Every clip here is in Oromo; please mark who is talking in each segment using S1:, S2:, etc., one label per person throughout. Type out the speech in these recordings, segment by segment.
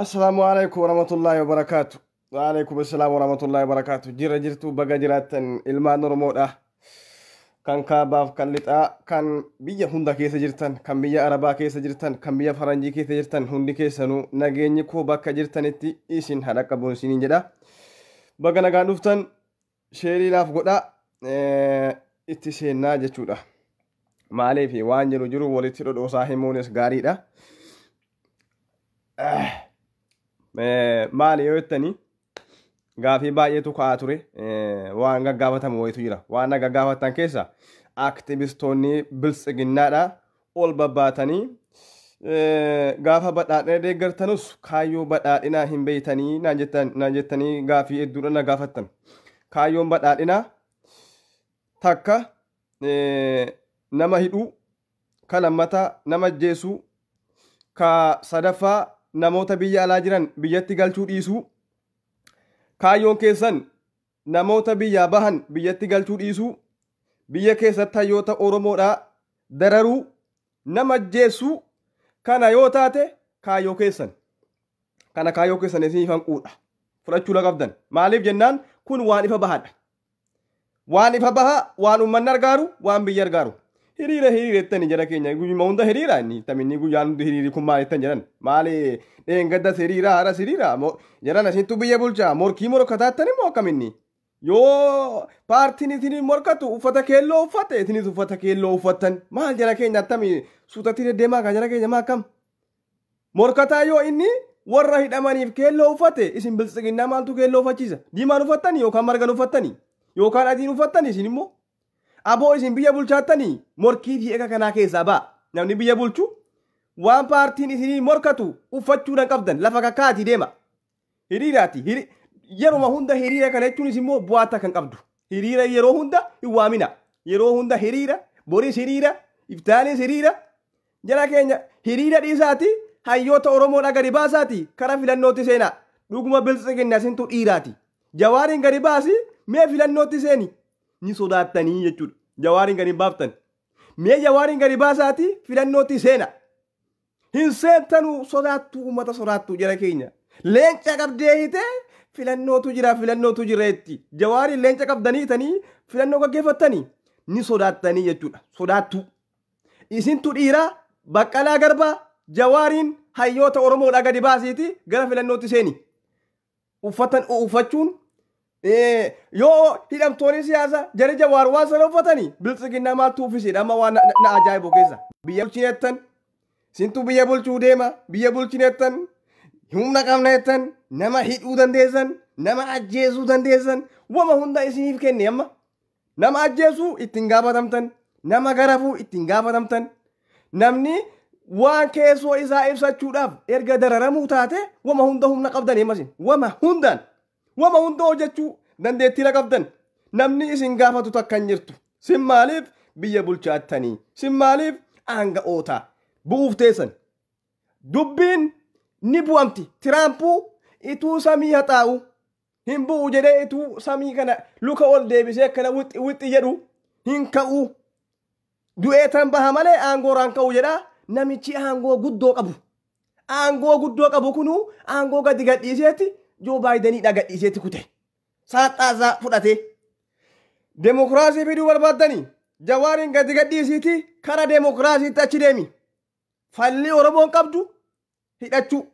S1: السلام عليكم ورحمة الله وبركاته. وعليكم السلام ورحمة الله وبركاته. جرى جرتو بقى جراتن إلما نرمودا kan kaabaaf kan lixaa kan biyya hunda keessa jirtan kan biyya arabaa keessa jirtan kan biyya faranjii keessa jirtan hundi keessanuu nageenyi koo bakka jirtanitti isin haa dhaqqabu isiniin jedha. Baga nagaan dhuftan sheeriidhaaf godhaa itti seennaa jechuudha. Maaliif waan jiru walitti dhodhoosaa himuunis gaariidha. Maali yoo jettanii gaafii baay'eetu ka'aa ture. Waan gaggaafatamu wayitu jira. Waan gaggaafatan keessa aktivistoonni biltsiginnaadha ol babbaatanii gaafa badhaadhina deeggartanus kaayyoo badhaadhinaa hin beeytanii naan jettanii gaafii hedduudha na gaafattan. Kaayyoon badhaadhinaa takka nama hidhuu, ka lammataa nama ajjeesuu, ka sadaffaa namoota biyya alaa jiran biyyatti galchuu dhiisuu. Kaayyoon keessan namoota biyyaa bahan biyyatti galchuu dhiisuu, biyya keessatti hayyoota Oromoodhaa dararuu, nama ajjeesuu. Kana yoo taate kaayyoo keessan. Kana kaayyoo keessan isin hanquudha. Fudhachuu la qabdan. Maaliif jennaan kun waan ifa bahaadha. Waan ifa bahaa, waan uummanni argaaru, waan biyya argaaru. Hiriira jettanii jara keenya guyyuma hunda hiriira inni taminni guyyaan hundi hiriiri kun maal jettan jedhan. Maali dheengaddas hiriira haras hiriira jedhan asintu biyya bulchaa morkii morkataattan immoo akkaminni. Yoo paartiin isin morkatu uffata keelloo uffate isinis uffata keelloo uffattan maal jara keenya attami suutatti deddeemaa kan jara keenya maa akkam. Morkataa yoo inni warra hidhamaniif keelloo uffate isin biltsiginnaa maaltu keelloo uffachiisa? Diimaan uffattanii yookaan margan uffattanii yookaan adiin uffattanii isin immoo aboo isin biyya bulchaattanii morkii fi eega kanaa keessaa ba'a. Namni biyya bulchu waan paartiin isinii morkatu uffachuudhaan qabdan lafa kakkaatii deema. Hiriiraati. Yeroo hunda hiriira kana jechuunis immoo bu'aata kan qabdu. Hiriira yeroo hunda hin waamina. Yeroo hunda hiriira, boris hiriira, iftaanis hiriira. Jara keenya hiriira dhiisaati hayyoota Oromoodhaa gadi baasaati karaa filannootti seenaa. Dhuguma biltsiginna isintu dhiiraati. Jawaariin gadi baasi mee filannootti seeni. Ni sodaattanii jechuudha. Jawaariin gadi baaftan. Mee jawaariin gadi baasaati filannootti seena. Hin seentanuu sodaattuu uummata sodaattuu jara keenya. Leenca qabdee hitee filannootu jireetti. Jawaariin leenca qabdanii filannoo gaggeeffattanii ni sodaattanii jechuudha. Sodaattuu. Isintu dhiiraa Baqqalaa Garbaa Jawaariin hayyoota Oromoodhaa gadi baasiiti gara filannootti seeni. Uffachuun yoo hidhamtoonni siyaasa jara Jawaar waan sana uffatanii biltsiginnaa maaltu uffisedha amma waan na ajaa'ibu keessa. Biyya bulchineettan isintu biyya bulchuu deema biyya bulchineettan humna qabneettan nama hidhuu dandeessan nama ajjeesuu dandeessan wama hunda isiniif kenne amma nama ajjeesuu ittiin gaafatamtan nama garafuu ittiin gaafatamtan namni waan keessoo isaa ibsachuudhaaf erga dararamuu taate wama hunda humna qabdan himmasin wama hunda hojjechuu dandeettiira qabdan namni isin gaafatu takka hin jirtu sin maaliif biyya bulchaattanii sin maaliif aanga'oota bu'uuf teessan dubbiin ni bu'amti. Tiraampuu ituu samii haxaa'u hin bu'u jedhee ituu samii kana luka ol deebisee akkana wixxi jedhu hin ka'u. Du'ee tan baha malee aangooraan ka'u jedhaa namichi aangoo guddoo qabu. Aangoo guddoo qabu kunuu aangoo gadi gadhiiseetti Joo Baayidaniidha gadhiiseetti kute. Saaxaasaa fudhatee. Demokiraasii fiduu barbaaddanii Jawaariin gadi gadhiisiiti kara demokiraasiitti achi deemi. Falli Oromoon qabdu hidhachuu.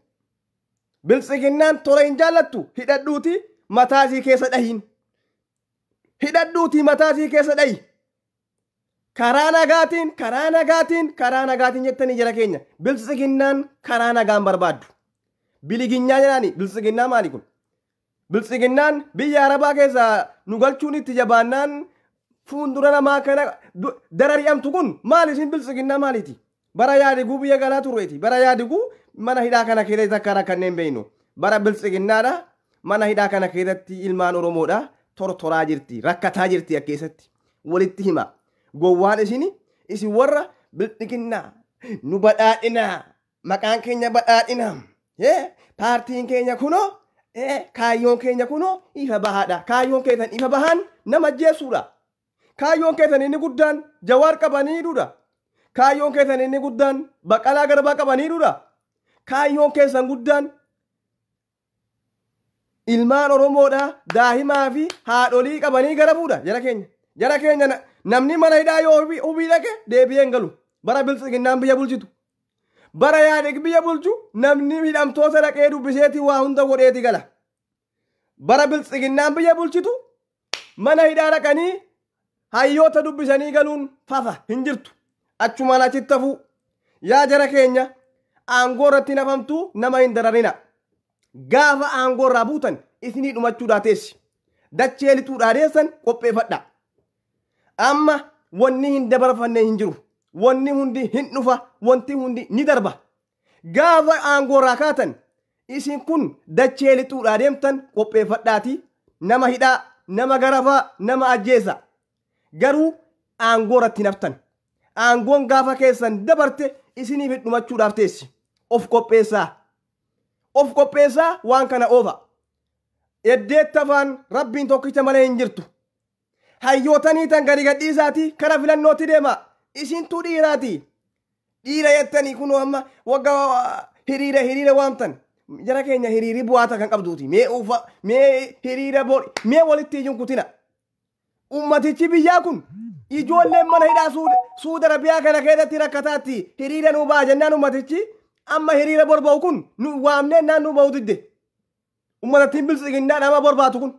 S1: Biltsiginnaan tola hin jaallattu hidhadhuuti mataasii keessa dhahin. Hidhadhuuti mataasii keessa dhahi. Karaa nagaatiin jettanii jara keenya. Biltsiginnaan karaa nagaan barbaaddu. Biliginnaa jedhani biltsiginnaa maali kun? Biltsiginnaan biyya Arabaa keessaa nu galchuun itti jabaannaan fuuldura namaa kana darari'amtu kun maali isin biltsiginnaa maaliiti? Bara yaadiguu biyya galaa turreeti. Bara yaadiguu mana hidhaa kana keessatti akka kanneen beeynu. Bara biltsiginnaadha mana hidhaa kana keessatti ilmaan Oromoodha tortoraa jirti. Rakkataa jirti keessatti. Walitti hima. Gowwaan isin warra biltsiginnaa nu badhaadhinaa. Maqaan keenya badhaadhinaa. Paartiin keenya kunoo kaayyoon keenya kunoo ifa bahaadha. Kaayyoon keessan ifa bahaan nama ajjeesuudha. Kaayyoon keessan inni guddaan Jawaar qabaniidhuudha. Kaayyoon keessan inni guddaan Baqqalaa Garbaa qabaniidhuudha. Kaayyoon keessan guddaan ilmaan Oromoodha daa'imaa fi haadholii qabanii gara fuudha jara keenya. Jara keenya namni mana hidhaa yoo hubii dhaqe deebi'een galu. Bara biltsiginnaan biyya bulchitu. Bara yaadeg biyya bulchu namni hidhamtoota dhaqee dubbiseeti waa hunda godheeti gala. Bara biltsiginnaan biyya bulchitu mana hidhaa dhaqanii hayyoota dubbisanii galuun fafa hin jirtu. Achumaan achitti hafuu. Yaa jara keenya aangoo irratti nafamtuu nama hin dararina. Gaafa aangoo irraa buutan isinii dhumachuudhaa teessi. Dachee lixuudhaa deessan qopheeffadha. Amma wanni hin dabarfanne hin jiru. Wanni hundi hin dhufa. Wanti hundi ni darba. Gaafa aangoo irraa kaatan isin kun dachee lixuudhaa deemtan qopheeffadhaati. Nama hidhaa, nama garafaa, nama ajjeesa. Garuu aangoo irratti naftan. Aangoon gaafa keessan dabarte isiniif hin dhumachuudhaaf teessi. Of qopheessaa. Of qopheessaa waan kana oofa. Eddeetta afaan rabbiin tokkicha malee hin jirtu. Hayyootanii tan gadi gadhiisaati kara filannootti deema. Isintu dhiiraati. Dhiira jettanii kunoo amma waggaa hiriira waamtan. Jara keenya hiriiri bu'aata kan qabduuti. Mee hiriira mee walitti iyyuu kutina. Ummatichi biyyaa kun ijoolleen mana hidhaa Suudi Arabiyaa kana keessatti rakkataatti hiriira nuu ba'a jennaan ummatichi amma hiriira borba'u kun nu waamnee naannoo ba'u didde. Ummatattiin biltsiginnaa nama borbaatu kun.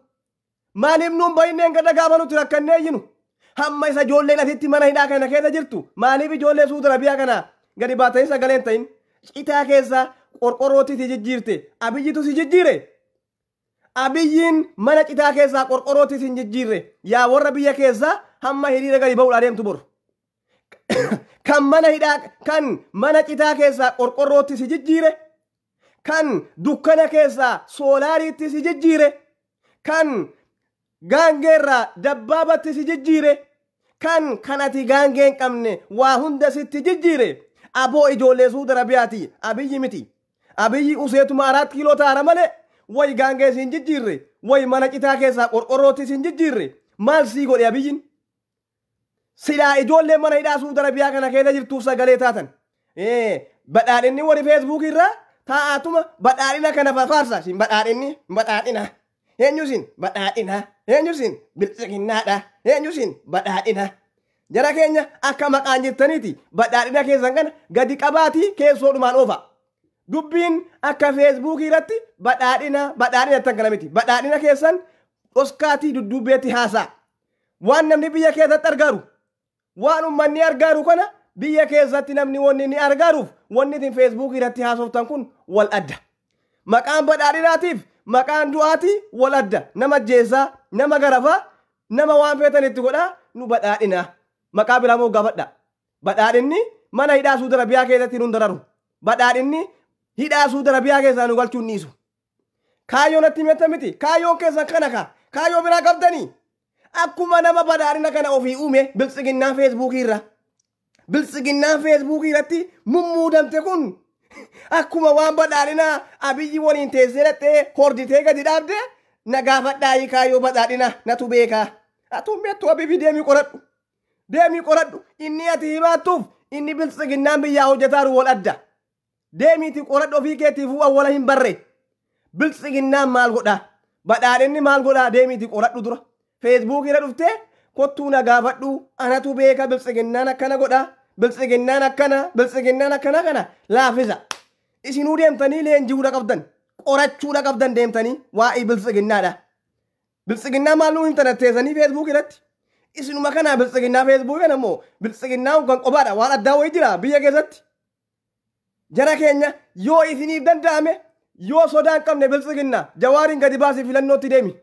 S1: Maaliif nuun ba'inneen gada gaafa nuti rakkannee iyyinu? Hamma isa ijoolleen asitti mana hidhaa kana keessa jirtu. Maaliif ijoollee Suudi Arabiyaa kana gadi baatanii sagaleen ta'in? Citaa keessaa qorqorrootti si jijjiirte. Abiyyitu si jijjiire. Abiyyiin mana citaa keessaa qorqorrootti si jijjiirre. Yaa warra biyya keessaa hamma hiriira gadi ba'uudhaa deemtu boru. Kan mana citaa keessaa qorqorrootti si jijjiire. Kan dukkana keessaa soolaariitti si jijjiire. Kan gaangeerraa dabbaabatti si jijjiire. Kan ati gaangee hin qabne waa hunda sitti jijjiire. Aboo ijoollee Suudi Arabiyaati. Abiyyi miti. Abiyyi useetuma 4 kiiloo taara malee way gaangee si hin jijjiirre. Way mana citaa keessaa qorqorrootti si hin jijjiirre. Maal sii godhe abiyyiin? Silaa ijoollee mana hidhaa Suudi Arabiyaa kana keessa jirtuuf sagalee taatan. Badhaadhinni warri feesbuukii irraa taa'atuma badhaadhina kana faarsa. Sin badhaadhina. Eenyusin badhaadhina. Eenyusin biltsiginnaadha. Eenyusin badhaadhina. Jara keenya akka maqaan jettaniiti badhaadhina keessan kana gadi qabaatii keessoodhumaan oofa. Dubbiin akka feesbuukii irratti badhaadhina tan kana miti. Badhaadhina keessan dhoskaatii dudduubbeetti haasaa. Waan namni biyya keessatti argaaru. Waan ummanni argaaru kana biyya keessatti namni wanni ni argaaruuf wanni isin feesbuukii irratti haasoftan kun wal adda. Maqaan badhaadhinaatiif maqaan du'aatii wal adda. Nama ajjeesaa, nama garafaa, nama waan feetan itti godhaa nu badhaadhina. Maqaa biraa moo gaafadha. Badhaadhinni mana hidhaa Suudi Arabiyaa keessatti nu dararu. Badhaadhinni hidhaa Suudi Arabiyaa keessaa nu galchuun dhiisu. Kaayyoon natti himetta miti. Kaayyoon keessan kana kaa. Kaayyoo biraa qabdanii. Akkuma nama badhaadhina kana ofii uume biltsiginnaan feesbuukii irra. Biltsiginnaan feesbuukii irratti mummuudamte kun akkuma waan badhaadhinaa abiyyi waliin teessee dhattee horditee gadi dhaabde na gaafadhaayi kaayyoo badhaadhina natu beekaa. Atuun beektu abiyyi deemii qoradhu. Deemii qoradhu. Inni ati himaattuuf inni biltsiginnaan biyyaa hojjetaaru wal adda. Deemiiti qoradhu ofii keetiifuu awwala hin barre. Biltsiginnaan maal godhaa? Badhaadhinni maal godhaa? Deemiiti qoradhu dura. Feesbuukii irra dhuftee kottuu na gaafadhu anatu beeka biltsiginnaan akkana godhaa. Biltsiginnaan akkana kana laafisa. Isinuu deemtanii leenji'uudha qabdan. Qorachuudha qabdan deemtanii waa'ee biltsiginnaadha. Biltsiginnaa maalluu hin tanatteessanii feesbuukii irratti. Isinuma kanaa biltsiginnaa feesbuukii kana immoo biltsiginnaa kan qobaadha. Waan addaa wayii jira biyya keessatti. Jara keenya yoo isiniif danda'ame yoo sodaan qabne biltsiginnaa Jawaariin gadi baasee filannootti deemi.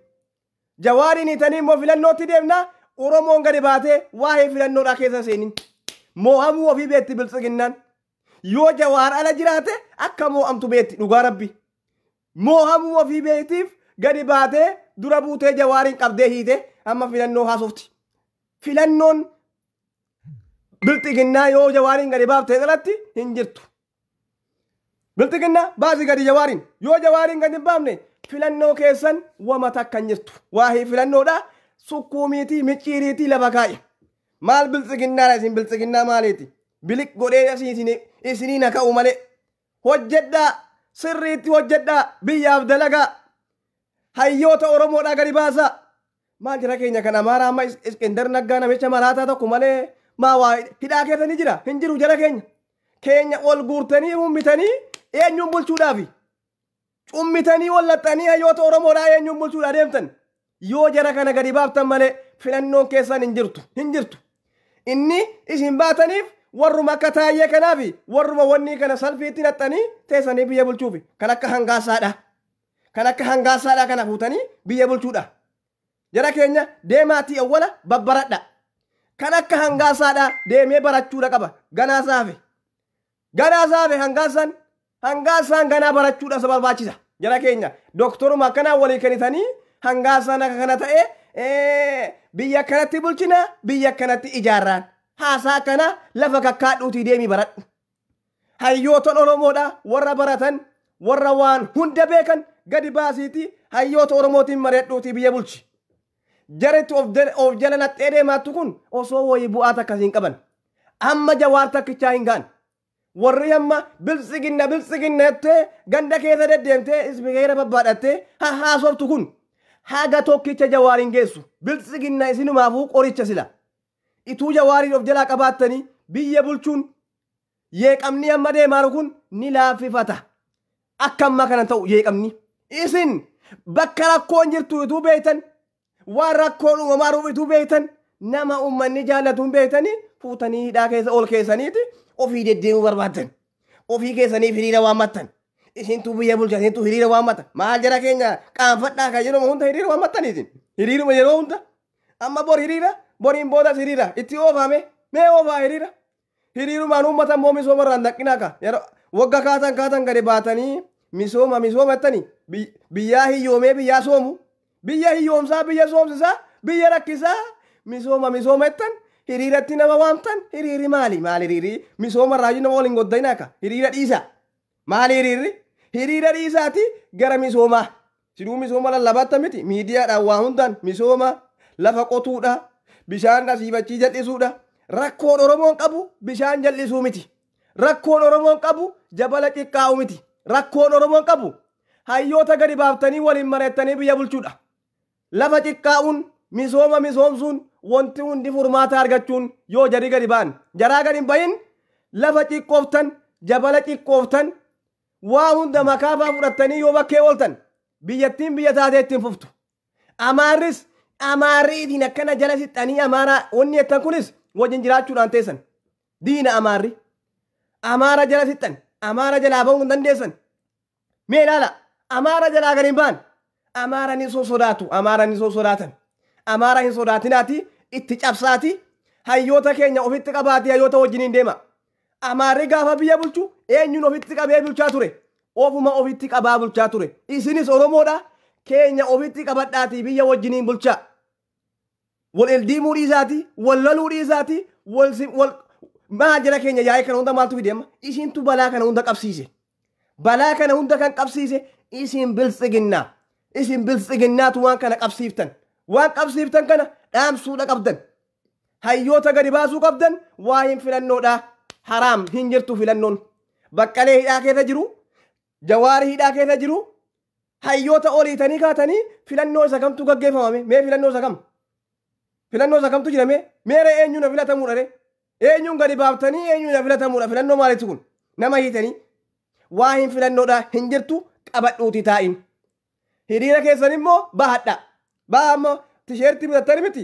S1: Jawaariin hiitanii immoo filannootti deemnaa Oromoon gadi baatee waa'ee filannoodhaa keessa seenin. Moo'amuu ofii beetti biltsiginnaan. Yoo Jawaar ala jiraate akka moo'amtu beetti dhugaa rabbi. Moo'amuu ofii beetiif gadi baatee dura buutee Jawaariin qabdee hiite amma filannoo haasofti. Filannoon biltsiginnaa yoo Jawaariin gadi baaftee dhalatti hin jirtu. Biltsiginnaa baasii gadi Jawaariin. Yoo Jawaariin gadi hin baafne filannoo keessan wama takka hin jirtu. Waa'ee filannoodhaa sukkuumiitii micciiriitii lafa kaa'e. Maal biltsiginnaadha isin biltsiginnaa maaliiti? Bilik godhee isinii na ka'u malee. Hojjedhaa sirriitti hojjedhaa biyyaaf dalagaa. Hayyoota Oromoodhaa gadi baasaa. maal jira keenya kan amaaraa amma iskindar naggaa namicha maraataa tokko malee maa waa hidhaa keessanii jira hin jiru jara keenya ol guurtanii ummitanii eenyuun bulchuudhaafi cummitanii wallaxanii hayyoota oromoodhaa eenyuun bulchuudhaa deemtan yoo jara kana gadi baaftan malee filannoon keessan hin jirtu inni isin baataniif warruma akka taayyee kanaafi warruma wanni kana salphiitti naxxanii teessanii biyya bulchuufi kan akka hangaasaadha kana fuutanii biyya bulchuudha jara keenya deemaatii awwala babbaradha kan akka hangaasaadha deemee barachuudha qaba ganaa saafe hangaasaan ganaa barachuudha isa barbaachisa jara keenya doktoruma akkanaa walii kennitanii hangaasaan akka kana ta'e biyya kanatti bulchina biyya kanatti ijaarraan haasaa kana lafa kakkaadhuutii deemii baradhu hayyooton oromoodha warra baratan warra waan hunda beekan gadi baasiiti hayyoota oromootiin mareedhuutii biyya bulchi jaritti of jala naxxee deemaattu kun osoo wayii bu'aata akkasiin qaban amma jawaar takkichaa hin gaan warri amma biltsiginna jettee ganda keessa deddeemtee isbikeera babbaadhattee haasoftu kun haga tokkicha jawaariin geessu biltsiginna isinumaafuu qoricha sila ituu jawaariin of jalaa qabaattanii biyya bulchuun yeeqamni amma deemaaru kun ni laaffifata akka amma kana ta'u yeeqamni isin bakka rakkoon jirtu ituu beeytan waan rakkoon uumamaaruuf ituu beeytan nama ummanni jaallatuun beeytanii fuutanii hidhaa keessa ol keessaniiti ofii deddeemuu barbaaddan ofii keessaniif hiriira waammattan isintu biyya bulcha isintu hiriira waammata maal jara keenya qaanfadhaa kan jedhamu hunda hiriira waammattan isin hiriiruma yeroo hunda amma bor hiriira boriin boodas hiriira itti oofame mee oofaa hiriirumaan uummata immoo misooma irraan daqqinaa ka yeroo wagga kaatan gadi baatanii misooma ettanii biyyaa hiyyoomee biyyaa soomu biyya hiyyoomsaa biyya soomsisaa biyya rakkisaa misooma ettan hiriiratti nama waamtan hiriiri maali hiriiri misooma irraa nama waliin goddayinaa ka hiriira dhiisa maali hiriira dhiisaati gara misoomaa siduu misooma lallabatta miti miidiyaadhaan waa hundaan misooma lafa qotuudha bishaan asiifachii jal'isuudha rakkoon oromoon qabu bishaan jal'isuu miti rakkoon oromoon qabu jabala xiqqaa'u miti rakkoon oromoon qabu hayyoota gadi baaftanii waliin mareettanii biyya bulchuudha lafa xiqqaa'uun misoomsuun wanti hundi furmaata argachuun yoo jarii gadi ba'an jaraa gadi hin bahin lafa xiqqooftan jabala xiqqooftan waa hunda makaafaa fudhattanii yoo bakkee ooltan biyyattiin biyya taatee ittiin fuftu amaarriitiin akkana jala sixanii amaaraa wanni jettan kunis wajjin jiraachuudhaan teessan diina amaara jala sixan amaara jalaa ba'uu hin dandeessan mee ilaala amaara jalaa gadi hin ba'an amaara ni sodaatan amaara hin sodaatinaati itti cabsaati hayyoota keenya ofitti qabaati hayyoota wajjiniin deema amaarri gaafa biyya bulchu eenyuun ofitti qabee bulchaa ture ofuma ofitti qabaa bulchaa ture isinis oromoodha keenya ofitti qabadhaatii biyya wajjiniin bulchaa wal ildiimuu dhiisaati wal loluu dhiisaati wal maal jala keenya yaa'ee kana hunda maaltu fideema isintu balaa kana hunda qabsiise balaa kana hunda kan qabsiise isin biltsiginnaatu waan kana qabsiiftan waan qabsiiftan kana dhaamsuudha qabdan hayyoota gadi baasuu qabdan waa hin filannoodha haraam hin jirtu filannoon baqqalee hidhaa keessa jiru jawaarii hidhaa keessa jiru hayyoota oliitanii kaatanii filannoo isa kamtu gaggeeffamame mee filannoo isa kamtu jirame meera eenyuun filatamuudha re eenyuun gadi baaftanii eenyuun filatamuudha filannoo maalitti kun nama hiitanii waa hin filannoodha hin jirtu qabadhuuti taa'in hiriira keessan immoo bahadha baama tisheertii bitattani miti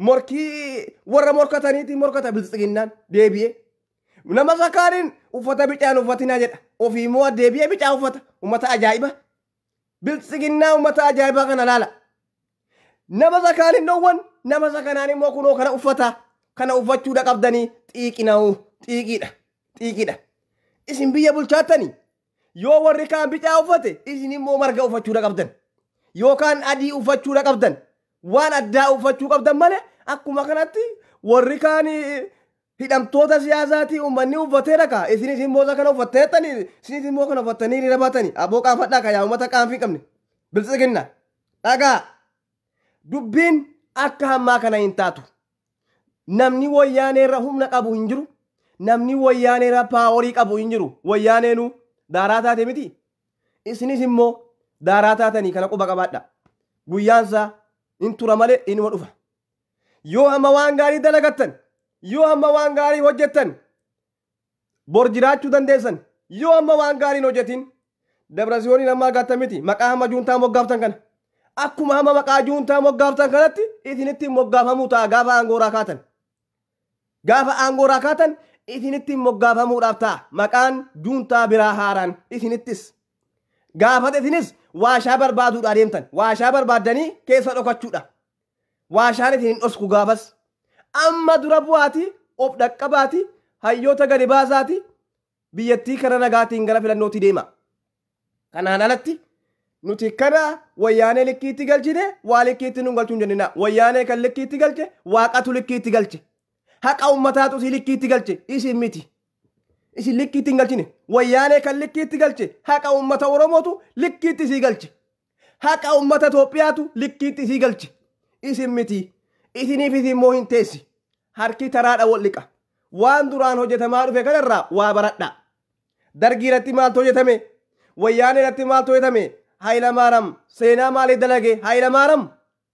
S1: morkii warra morkataniiti morkata biltsiginnaan deebi'ee nama sakaariin uffata bicaan uffatinaa jedha ofii immoo deebi'ee bicaa uffata ummata ajaa'iba biltsiginnaa ummata ajaa'ibaa kana laala nama sakaariin dhoowwan nama sakanaan immoo kunoo kana uffata kana uffachuudha qabdanii xiiqiidha isin biyya bulchaattanii yoo warri kaan bicaa uffate isin immoo marga uffachuudha qabdan yookaan adii uffachuudha qabdan waan addaa uffachuu qabdan malee akkuma kanatti warri kaan hidhamtoota siyaasaati ummanni uffatee dhaqa isinis immoo kana uffatteettanii isinis immoo kana uffattanii hiriira baatanii aboo qaanfadhaa ka yaa uummata qaanfii qabne biltsiginna dhagaa dubbiin akka hammaa kana hin taatu namni wayyaaneerra humna qabu hin jiru namni wayyaaneerra paaworii qabu hin jiru wayyaaneenu daaraa taate miti isinis immoo daaraa taatanii kana quba qabaadha guyyaansaa intura malee inuma dhufa. Yoo hamma waan gaarii dalagattan, yoo hamma waan gaarii hojjettan, bor jiraachuu dandeessan. Yoo hamma waan gaariin hojjetin, Dabrasiyooniin hamma agaatta miti maqaa hamma juuntaa moggaaftan kana. Akkuma hamma maqaa juuntaa moggaaftan kanatti isinitti moggaafamuu ta'a gaafa aangooraa kaatan. Gaafa aangooraa kaatan isinitti moggaafamuudhaaf ta'a maqaan juuntaa biraa haaraan isinittis. Gaafa isinis waashaa barbaaduudha adeemtan. Waashaa barbaaddanii keessa dhokachuudha. Waashaan isinin dhosku gaafas. Amma dura bu'aati of dhaqqabaati hayyoota gadi baasaati biyyattii kana nagaatiin gara filannootti deema. Kanaan alatti nuti kana wayyaanee likkiitti galchine waa likkiitti nu galchuun jennina. Wayyaanee kan likkiitti galche waaqatu likkiitti galche. Haqa ummataatu si likkiitti galche isin miti. Isin likkiitti hin galchine. Wayyaanee kan likkiitti galche haqa ummata Oromootu likkiitti si galche. Haqa ummata Itoophiyaatu likkiitti si galche. Isin miti. Isiniif isin immoo hin teessi. Harki taraadha wal liqa. Waan duraan hojjetamaa dhufe kanarraa waa baradha. Dargii irratti maaltu hojjetame? Wayyaanee irratti maaltu hojjetame? Hayilamaariyaam seenaa maalii dalage? Hayilamaariyaam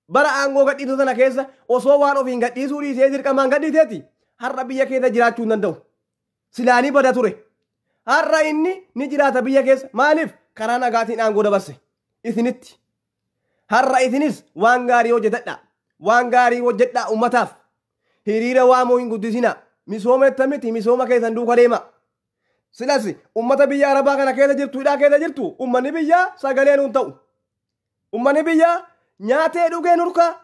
S1: bara aangoo gadhiisuu sana keessa osoo waan ofiin gadhiisuu dhiisee dirqamaan gadhiiseeti har'a biyya keessa jiraachuu hin danda'u. Silaanii bada ture. Har'a inni ni jiraata biyya keessa. Maaliif? Karaa nagaatiin aangoo dabarse. Isinitti. Har'a isinis waan gaarii hojjetadha. Waan gaarii hojjedhaa ummataaf. Hiriira waamoo hin guddisina. Misooma miti misooma keessan duuka deema. Silas ummata biyya Arabaa kana keessa jirtu hidhaa keessa jirtu ummanni biyyaa sagalee nuun ta'u. Ummanni biyyaa nyaatee dhugee nurka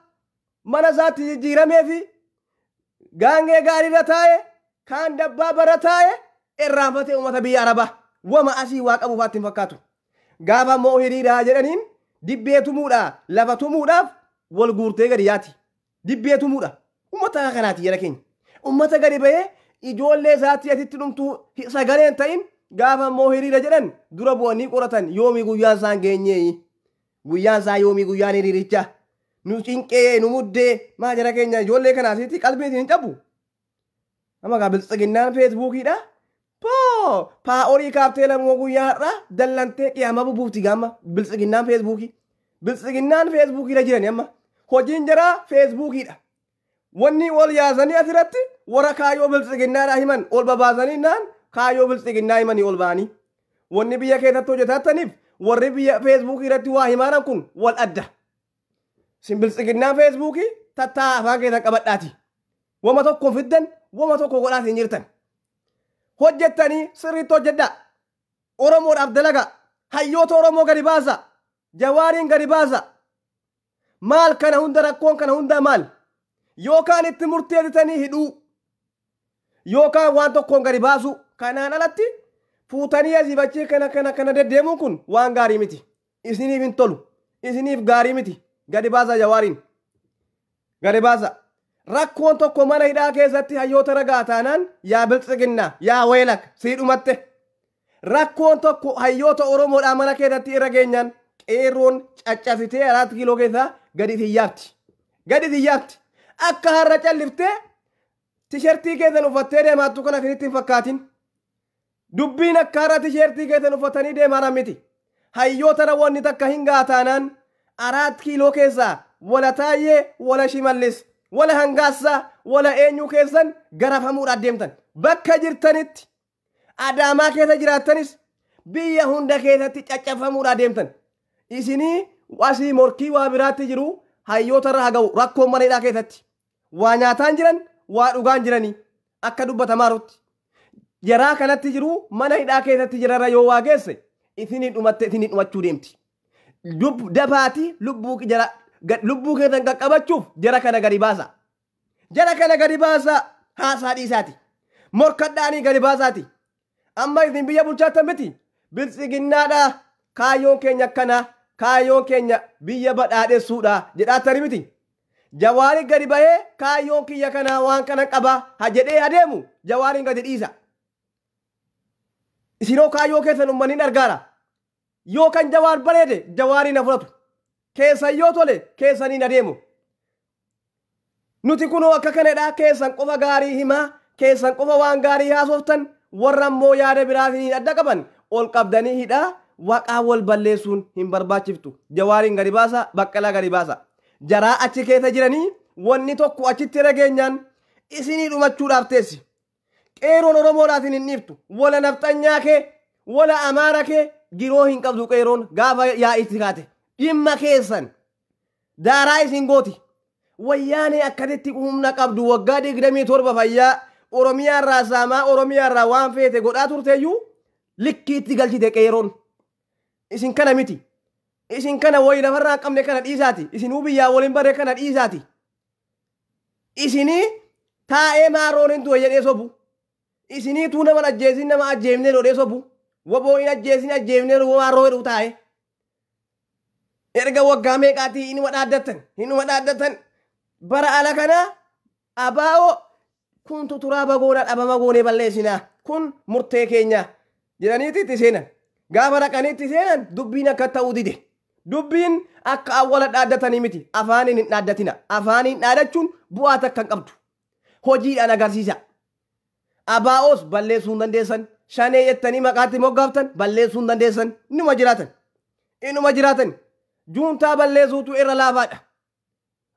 S1: mana isaatti jijjiiramee fi gaangee gaariirra taa'e kaan dabbaa bara taa'e irraanfatee ummata biyya Arabaa wama asii waa qabu faatti hin fakkaatu. Gaafa immoo hiriiraa jedhaniin dibbee tumuudhaa lafa tumuudhaaf wal guurtee gadi yaati. Dibbee tumuudha. Ummata kanaati jala keenya. Ummata gadi bahee ijoollee isaatti asitti dhumtuu sagaleen ta'in gaafa immoo hiriira jedhan dura bu'anii qoratan yoomii guyyaan isaan geenyee guyyaan isaa yoomii guyyaan hiriiricha nu cinqee nu muddee maa jara keenya ijoollee kanaasitti qalbii hin qabu. Amma gaa biltsiginnaan feesbuukiidha. Paa'orii kaaftee lamoo guyyaa har'aa dallantee qiyaama bubuufti gaama biltsiginnaan feesbuukii. Biltsiginnaan feesbuukiidha jirani amma hojiin jaraa feesbuukiidha. Wanni ol yaasanii asirratti warra kaayyoo biltsiginnaadhaa himan ol babaasanii naan kaayyoo biltsiginnaa himanii ol ba'anii. Wanni biyya keessatti hojjetattaniif warri biyya feesbuukii irratti waa himaanan kun wal adda. Sin biltsiginnaa feesbuukii tattaa afaan keessan qabadhaati. Wama tokko fiddan wama tokko godhaas hin jirtan. Hojjettanii sirriitti hojjedhaa. Oromoodhaaf dalagaa. Hayyoota Oromoo gadi baasa. Jawaariin gadi baasa. Maal kana hunda rakkoon kana hunda maal? Yookaan itti murteessitanii hidhuu. Yookaan waan tokkoon gadi baasu. Kanaan alatti fuutanii asii bachee kana deddeemuun kun waan gaarii miti. Isiniif hin tolu. Isiniif gaarii miti. Gadi baasa Jawaariin. Gadi baasa. Rakkoon tokko mana hidhaa keessatti hayyoota ragaa taanaan yaa biltsiginnaa yaa weelak sii dhumatte. Rakkoon tokko hayyoota Oromoodhaa mana keessatti irra geenyaan qeerroon caccabsitee 4 kiiloo keessaa gadi xiyyaafti. Gadi xiyyaafti. Akka har'a calliftee tishertii keessan uffattee deemaattu kana isinitti hin fakkaatin. Dubbiin akka har'a tishertii keessan uffatanii deemaa miti. Hayyoota raawwanni takka hin gaataanaan 4 kiiloo keessaa wala taayee wala shimallis wala hangaassaa wala eenyu keessan garafamuudhaan deemtan. Bakka jirtanitti Adaamaa keessa jiraattanis biyya hunda keessatti caccafamuudhaan deemtan. Isinii asii morkii waa biraatti jiru hayyoota irra haga'u rakkoon mana hidhaa keessatti. Waa nyaataan jiran waa dhugaan jiranii akka dubbatamaarutti. Jaraa kanatti jiru mana hidhaa keessatti jirarra yoo waa geesse isinii dhumatte isinii dhumachuu deemti. Dabaati lubbuu keessan qaqqabachuuf jara kana gadi baasa. Jara kana gadi baasa haasaa dhiisaati. Morkadhaanii gadi baasaati. Amma isin biyya bulchaattan miti. Biltsiginnaadha. Kaayyoon keenya akkanaa. Kaayyoon keenya biyya badhaadheessuudha jedhaattani miti. Jawaariin gadi bahee kaayyoon kiyya kanaa waan kana qaba ha jedhee adeemu Jawaariin gadi dhiisa. Isinoo kaayyoo keessan uummanni argaara. Yoo kan Jawaar bareede Jawaariin na fudhatu. Keessan yoo tole keessaniin adeemu. Nuti kunoo akka kanadhaa keessan qofa gaarii himaa keessan qofa waan gaarii haasoftan warra immoo yaada biraatiin adda qaban ol qabdanii hidhaa waqaa wal balleessuun hin barbaachiftu. Jawaariin gadi baasa Baqqalaa gadi baasa. jaraa achi keessa jiranii wanni tokko achitti rageenyaan isinii dhumachuudhaaf teessi. Qeeroon Oromoodhaatiin hin dhiiftu. Wala nafxanyaa kee, wala amaara kee giroo hin qabdu qeeroon gaafa yaa'itti kaate. Dhimma keessan daaraa isin gooti. Wayyaanee akkasitti humna qabdu waggaa 27 fayyaa Oromiyaa irraa saamaa Oromiyaa irraa waan feete godhaa turteeyyuu likkiitti galchite qeeroon. Isin kana miti. Isin kana wayi lafarraa qabne kana dhiisaati. Isinuu biyyaa waliin bare kana dhiisaati. Isinii taa'ee maaroon hin tu'e jedhee sobu. Isinii tuu nama ajjeesin nama ajjeefnee dhodhee sobu. Waboo hin ajjeesin ajjeefnee maaroo jedhu taa'e. Erga waggaa meeqaatii hinuma dhaaddatan. Bara ala kana abaa'oo kun tuturaa bagoona dhabama goonee balleessinaa. Kun murtee keenya jedhaniiti itti seenan. Gaafa dhaqanii itti seenan dubbiin akka ta'uu dide. Dubbiin akka awwala dhaaddatanii miti. Afaaniin hin dhaaddatina. Afaaniin dhaadachuun bu'aa takka hin qabdu. Hojiidhaan agarsiisa. Abaa'oos balleessuu hin dandeessan. Shanee jettanii maqaatti moggaaftan balleessuu hin dandeessan. Inuma jiraatan. Juuntaa balleessuutu irra laafaadha.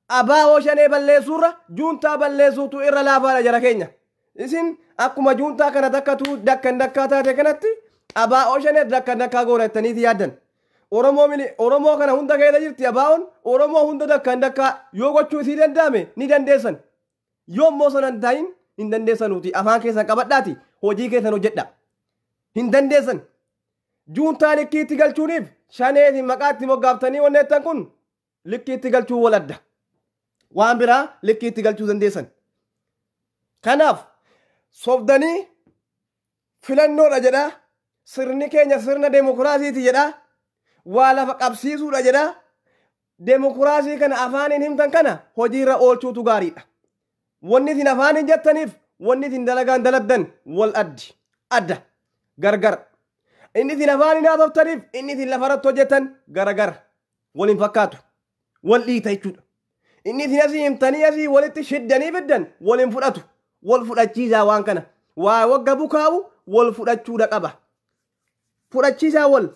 S1: Abaa'oo shanee balleessuurra juuntaa balleessuutu irra laafaadha jara keenya. Isin akkuma juuntaa kana takkatu dakkaa taate kanatti abaa'oo shanee dakkaa goona jettaniiti yaaddan. Oromoo kana hunda keessa jirti abaa'oon Oromoo hunda dakkaa yoo gochuu isii danda'ame ni dandeessan. Yoommoo sanan ta'in hin dandeessanuuti afaan keessan qabadhaati hojii keessan hojjedha. Hin dandeessan. Juuntaa likkiitti galchuuniif shaneetiin maqaatti moggaaftanii wanneettan kun likkiitti galchuu wal adda. Waan biraa likkiitti galchuu dandeessan. Kanaaf sobdanii filannoodha jedhaa. Sirni keenya sirna demokiraasiiti jedhaa. Waa lafa qabsiisuudha jedhaa. Demokiraasii kana afaaniin himtan kana hojiirra oolchuutu gaariidha. Wanni isin afaaniin jettaniif wanni isin dalagaan daladdan wal adda gargar. Inni isin afaaniin haasoftaniif inni isin lafarratti hojjetan gargar. Wal hin fakkaatu. Wal dhiita jechuudha. Inni isin asii himtanii asii walitti shiddanii fiddan wal hin fudhatu. Wal fudhachiisaa waan kana. Waa wagga bukaa'u wal fudhachuudha qaba. Fudhachiisaa wal.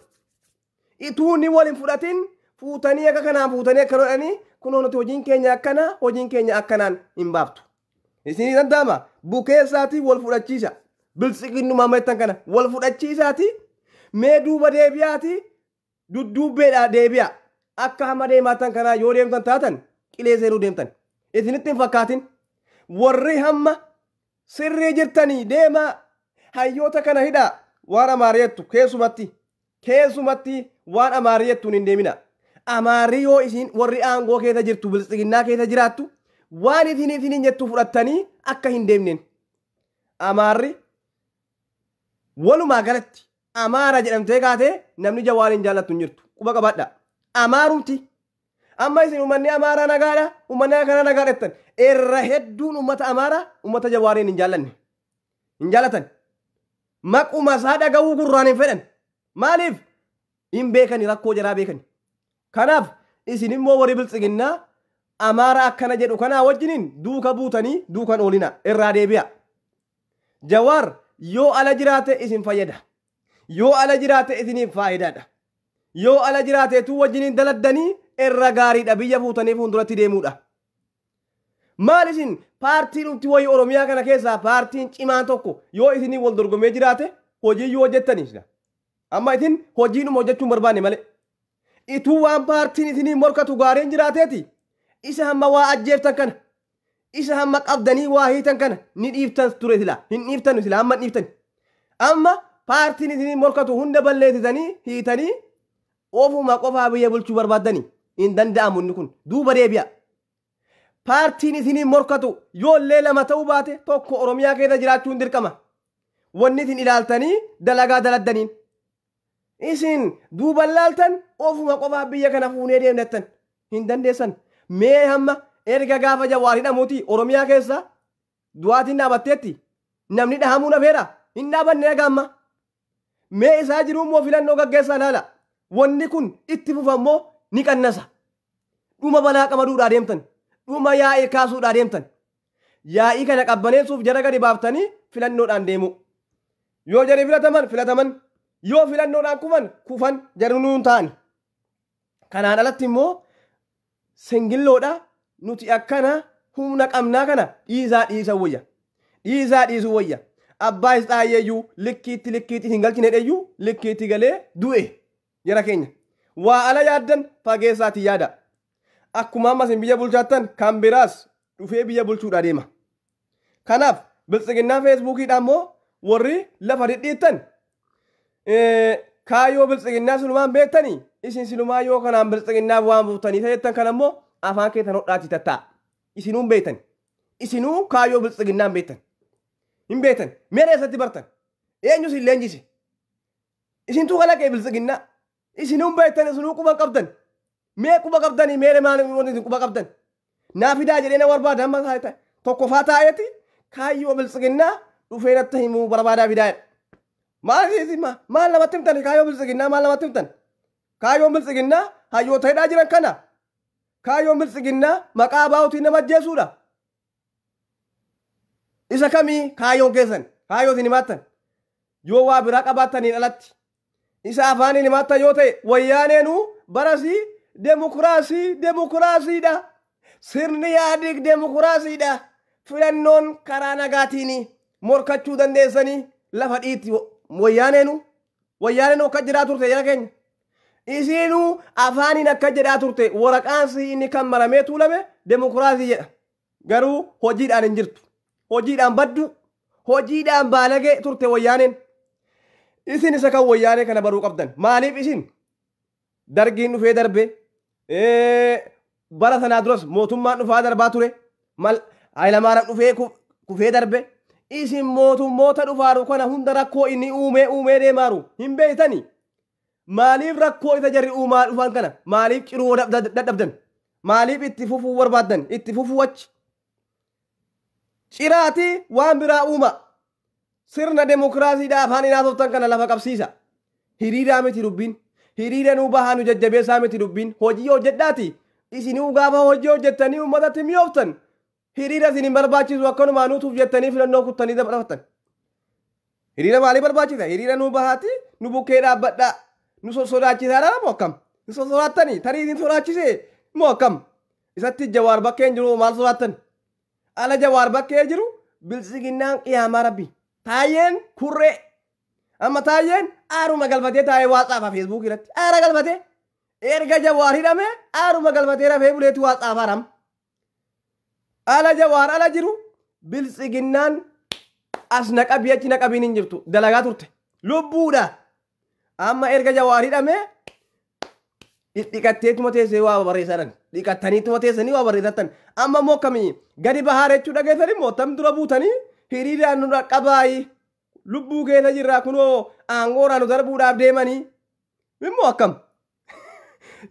S1: Ituunni wal hin fudhatin fuutanii akka kanaan fuutanii akka godhanii kunoo nuti hojiin keenya akkanaan hin baaftu. Isinii danda'ama bukeessaatii wal fudhachiisa. Biltsiqinnuma mettan kana wal fudhachiisaati. Mee duuba deebi'aati dudduubbeedhaa deebi'a. Akka hamma deemaatan kanaa yoo deemtan taatan qilee seenuu deemtan. Isinitti hin fakkaatin. Warri hamma sirrii jirtanii deemaa hayyoota kana hidhaa waan amaariyyattu keessumatti waan amaariyyattuun hin deemina. Amaarii yoo isin warri aangoo keessa jirtu biltsiginnaa keessa jiraattu waan isiniin jettu fudhattanii akka hin deemneen. Amaarri walumaa galatti amaara jedhamtee kaatee namni jawaan hin jaallattu hin jirtu. Quba qabadha. Amaarumti. Amma isin uummanni amaaraa nagaadha. Uummanni kana nagaadha jettan. Irra hedduun uummata amaaraa uummata jawaariin hin jaallanne. Hin jaallatan. Maquma isaa dhaga'uu gurraan hin fedhan. Maaliif? Hin beekani rakkoo jaraa beekani. Kanaaf isin immoo warri biltsiginnaa amaara akkana jedhu kanaa wajjiniin duuka buutanii duukan oolina irraa deebi'a. Jawaar yoo ala jiraate isin fayyada. Yoo ala jiraate isiniif faayidaadha. Yoo ala jiraateetu wajjiniin daladdanii irra gaariidha biyya fuutanii fuulduratti deemuudha. Maal isin paartiin nuti wayii Oromiyaa kana keessaa paartiin cimaan tokko yoo isinii wal dorgomee jiraate hojii yoo hojjettaniidha. Amma isin hojiinuma hojjechuun barbaanne malee. Ituu waan paartiin isinii morkatu gaariin jiraateeti isa hamma waa ajjeeftan kana isa hamma qabdanii waa hiitan kana ni dhiiftan ture sila hin dhiiftan sila amma dhiiftan. Amma paartiin isinii morkatu hunda balleessitanii hiitanii ofuma qofaa biyya bulchuu barbaaddanii hin danda'amu inni kun duuba deebi'a. Paartiin isinii morkatu yoollee lama ta'uu baate tokko Oromiyaa keessa jiraachuun dirqama. Wanni isin ilaaltanii dalagaa daladdaniin. Isin duuba laaltan ofuma qofaa biyya kana fuunee deemnettan hin dandeessan. Mee hamma erga gaafa Jawaar hidhamuuti Oromiyaa keessa du'aatiin dhaabatteetti namni dhahamuu nafeera hin dhaabanne dhagamma. Mee isaa jiruummoo filannoo gaggeessaa laala. Wanni kun itti fufammoo ni qannasa. Dhuma balaa qamaduudhaa deemtan. Dhuma yaa'ii kaasuudhaa deemtan. Yaa'ii kana qabbaneessuuf jara gadi baaftanii filannoodhaan deemu. Yoo jari filataman. Yoo filannoodhaan kufan jarunuun ta'an. Kanaan alatti immoo singilloodha nuti akkana humna qabnaa kana dhiisa wayya dhiisuu wayya abbaa isxaayeeyyuu likkiitti hin galchineedheyyuu likkiitti galee du'e jara keenya waa ala yaaddan fageessaati yaada akkuma ammas hin biyya bulchaattan kan biraas dhufee biyya bulchuudha deema kanaaf biltsiginnaa feesbuukiidhaan immoo warri lafa dhidhiittan kaayyoo biltsiginnaa silumaan beektanii isin silumaa yoo kanaan biltsiginnaaf waan buutanii ta'ettan kan ammoo afaan keessan hodhaati tatta'a isinuun beektan isinuu kaayyoo biltsiginnaan beektan hin beektan meera eessatti bartan eenyus hin leenjise isintuu kalaqee biltsiginnaa isinuun beektan isinuu quba qabdan mee quba qabdanii meera maal quba qabdan naafidaa jedhee na barbaada amma tokkoffaa taa'eeti kaayyoo biltsiginnaa dhufee natti himuu barbaadaa fidaadha maal namatti himtan kaayyoo biltsiginnaa maal namatti himtan kaayyoon biltsiginnaa hayyoota hidhaa jiran kana kaayyoon biltsiginnaa maqaa baa'utiin nama ajjeesuudha isa kamii kaayyoon keessan kaayyootiin himaattan yoo waa biraa qabaattaniin alatti isa afaaniin himaattan yoo ta'e wayyaaneenuu barasii demokiraasiidha sirni yaadig demokiraasiidha filannoon karaa nagaatiin morkachuu dandeessanii lafa dhiitti wayyaaneenuu akka jiraa turte jara keenya isinuu afaaniin akka jedhaa turte waraqaansi inni kan maramee tuulame demokiraasii jedha garuu hojiidhaan hin jirtu hojiidhaan baddu hojiidhaan baalagee turte wayyaaneen isin isa kan wayyaanee kana baruu qabdan maaliif isin dargiin dhufee darbe bara sanaa duras mootummaan dhufaa darbaa ture Hayilamaariyaam dhufee kufee darbe isin mootummoota dhufaaru kana hunda rakkoo inni uumee deemaaru hin beektanii maaliif rakkoo isa jarri uumaa dhufan kana maaliif ciruu dadhabdan maaliif itti fufuu barbaaddan itti fufuu achi ciraati waan biraa uuma sirna demokiraasiidhaa afaan inaasoftan kana lafa qabsiisa hiriiraa miti dubbiin hiriira nuu bahaa nu jajjabeessaa miti dubbiin hojii hojjedhaati isinuu gaafa hojii hojjettanii uummatatti mi'ooftan hiriira isin hin barbaachisu akkanumaa nuutuuf jettanii filannoo kuttanii dabarfatan hiriira maalii barbaachisa hiriira nuu bahaati nu bukkee dhaabbadhaa nu sodaachisaadha moo akkam nu sodaattanii tarii isin sodaachisee moo akkam isatti jawaar bakkeen jiru maal sodaattan ala jawaar bakkee jiru biltsiginnaan qiyaamaa rabbi taayeen kurree amma taayeen aaruma galfatee taayee waatsaafa feesbuuk irratti aara galfatee erga jawaar hidhame aaruma galfatee rafee buleetti waatsaafa ram ala jawaar ala jiru biltsiginnaan as naqabii achi naqabiin hin jirtu dalagaa turte lubbuudha amma erga jawaar hidhame dhiqatteetuma teessee waa barreessan dhiqattaniituma teessanii waa barreessatan amma immoo akkamii gadi bahaa jechuu dhageessanii immoo tam dura buutanii hiriiraan nu dhaqqabaayi lubbuu keessa jirraa kunoo aangooraan nu darbuudhaaf deemanii immoo akkam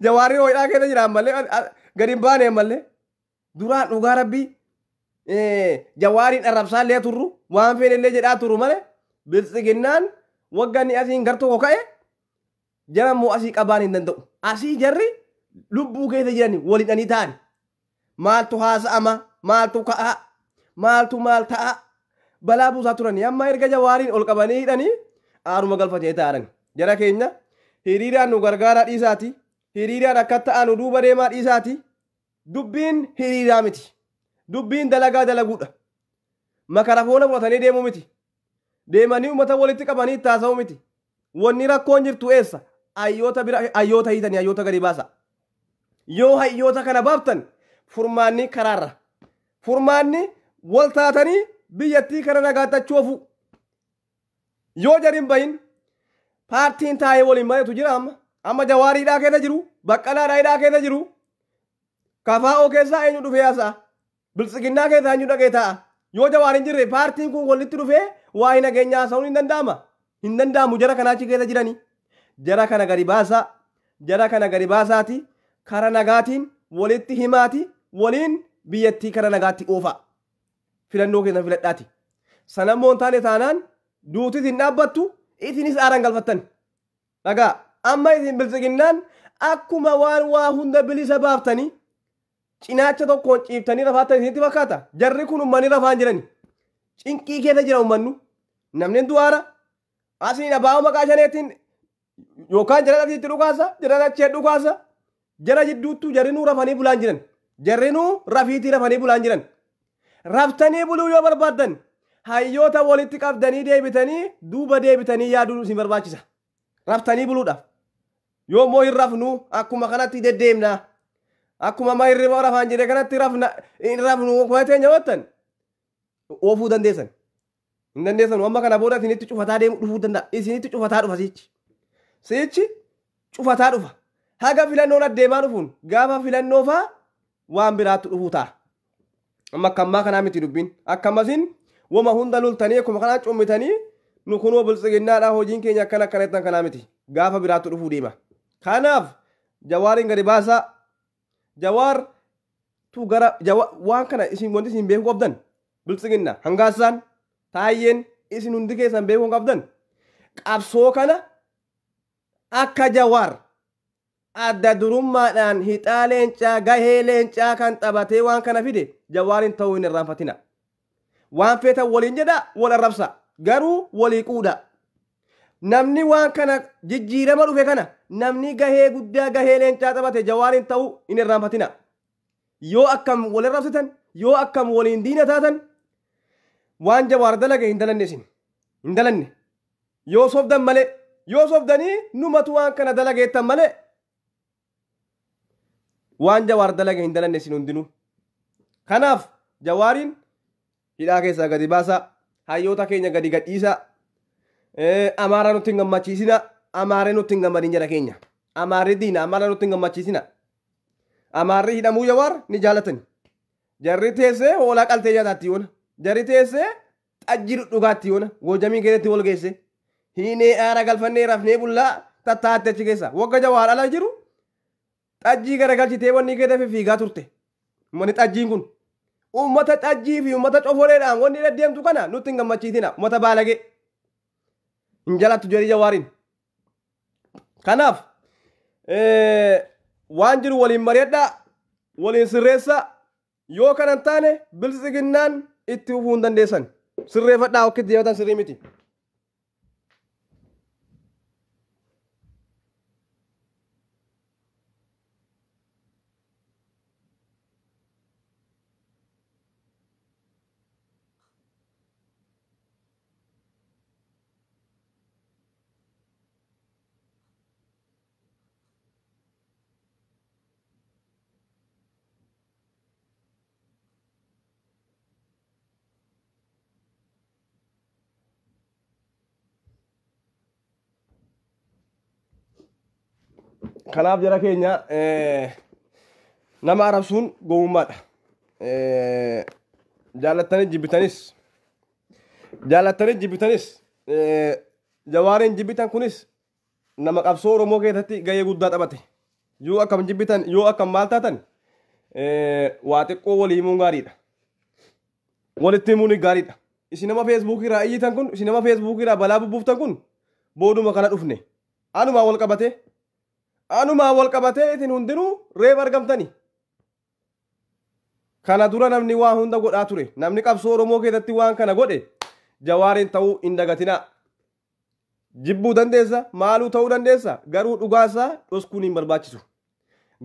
S1: jawaarri ho'idhaa keessa jira ammallee gadi hin baane ammallee duraan dhugaa rabbii jawaariin arrabsaallee turru waan feenillee jedhaa turru malee biltsiginnaan wagganni asiin gar tokko ka'e jarammoo asii qabaan hin danda'u asii jarri lubbuu keessa jirani walidhanii ta'an maaltu haasa'ama maaltu ka'a maaltu maal ta'a balaa buusaa turani amma erga jawaariin ol qabanii hidhanii aaruma galfatee ta'an jara keenya hiriiraan nu gargaaraa dhiisaati hiriiraan akka ta'an duuba deemaa dhiisaati dubbiin hiriiraa miti dubbiin dalagaa dalaguudha makarafoona fudhatanii deemuu miti deemanii uummata walitti qabanii itti haasa'uu miti wanni rakkoon jirtu eessa hayyoota hiitanii hayyoota gadi baasa yoo hayyoota kana baaftan furmaanni karaarra furmaanni wal taatanii biyyattii kana nagaattachuu ofu yoo jariin bahin paartiin taa'ee waliin mari'atu jira amma jawaariidhaa keessa jiru baqqalaadhaa keessa jiru kafaa'oo keessaa eenyu dhufee haasa'a biltsiginnaa keessaa eenyu dhaqee taa'a yoo jawaariin jirre paartiin kun walitti dhufee waa'ee nageenyaa haasa'uun hin danda'ama hin danda'amu jara kanaachi keessa jiranii jara kana gadi baasaa jara kana gadi baasaati kara nagaatiin walitti himaati waliin biyyattii kara nagaatti oofa filannoo keessa filadhaati sanammoo hin taane taanaan duutis hin dhaabbattu isinis aaran galfattan dhagaa amma isin biltsiginnaan akkuma waan waa hunda bilisa baaftanii cinaacha tokkoon ciiftanii rafaattan isinitti fakkaata jarri kun ummanii rafaan jirani cinqii keessa jira ummannu namni du'aara asiin abaa'oo maqaa shaneetiin yookaan jara dhabiitti dhukaasa jara dachee dhukaasa jara jidduuttuu jarrinuu rafanii bulaan jiran jarrinuu rafiitii rafanii bulaan jiran raftanii buluu yoo barbaaddan hayyoota walitti qabdanii deebitanii duuba deebitanii yaaduu isin barbaachisa raftanii buluudhaaf yoo moo hin rafnu akkuma kanatti deddeemnaa akkuma ma hirriba rafaan jedhe kanatti rafnu kootee nyaawattan oofuu dandeessan hin dandeessan amma kana booda isinitti cufataa deemu dhufuu danda'a isinitti cufataa dhufa sichi cufataa dhufa haga filannoon addeemaa dhufuun gaafa filannoo faa waan biraatti dhufuu ta'a amma akkammaa kanaa miti dubbiin akkamasiin wama hunda lultanii akkuma kanaa cummitanii nu kunoo biltsiginnaadhaa hojiin keenya akkanattan kanaa miti gaafa biraatti dhufuu deema kanaaf jawaariin gadi baasaa jawaar tu gara waan kana isin wanti isin beekuu qabdan biltsiginna hangaasaan taayyeen isin hundi keessan beekuu qabdan qabsoo kana akka jawaar adda durummaadhaan hixaa leencaa gahee leencaa kan taphatee waan kana fide jawaariin ta'uu hin irraanfatina waan feetan waliin jedha wal arrabsa garuu walii quudha namni waan kana jijjiirama dhufe kana namni gahee guddaa gahee leencaa taphate jawaariin ta'uu hin irraanfatina yoo akkam wal arrabsitan yoo akkam waliin diina taatan waan jawaar dalage hin dalanne isin hin dalanne yoo sobdan malee yoo sobdanii numatu waan kana dalageettan malee waan jawaar dalage hin dalanne isin hundinuu kanaaf jawaariin hidhaa keessaa gadi baasaa hayyoota keenya gadi gadhiisaa amaara nutti hin gammachiisina amaaree nutti hin gammadin jedha keenya amaarri diina amaara nutti hin gammachiisina amaarri hidhamuu jawaar ni jaalatani jarri teessee hoolaa qaltee nyaataatti yoona jarri teessee xajji dhugaatti yoona goojamii keessatti wal geesse hiinee aara galfannee rafnee bullaa tattaatti achi keessa wagga jawaar ala jiru xajjii garagalchitee wanni keessa fiigaa turte mani xajjiin kun ummata xajjii fi ummata cofoleedhaan wanni deddeemtu kana nutti hin gammachiisina ummata baalagee hin jalattu jedhi jawaariin kanaaf waan jiru waliin mari'adhaa waliin sirreessaa yoo kanan taane biltsiginnaan itti fufuu hin dandeessan sirreeffadhaa okkitti deematan sirrii miti kanaaf jara keenya nama arabsuun gowwummaadha jaallattanii jibbitanis jawaariin jibbitan kunis nama qabsoo oromoo keessatti gahee guddaa taphate yoo akkam jibbitan yoo akkam maal taatan waa xiqqoo walii himuun gaariidha walitti himuun gaariidha isin nama feesbuukii irraa iyyitan kun isin nama feesbuukii irraa balaa bubbuuftan kun booduma kana dhufne anumaa wal qabatee isin hundinuu reef argamtani kana dura namni waa hunda godhaa ture namni qabsoo oromoo keessatti waan kana godhe jawaariin ta'uu hin dagatinaa jibbuu dandeessa maaluu ta'uu dandeessa garuu dhugaasaa dhoskuun hin barbaachisu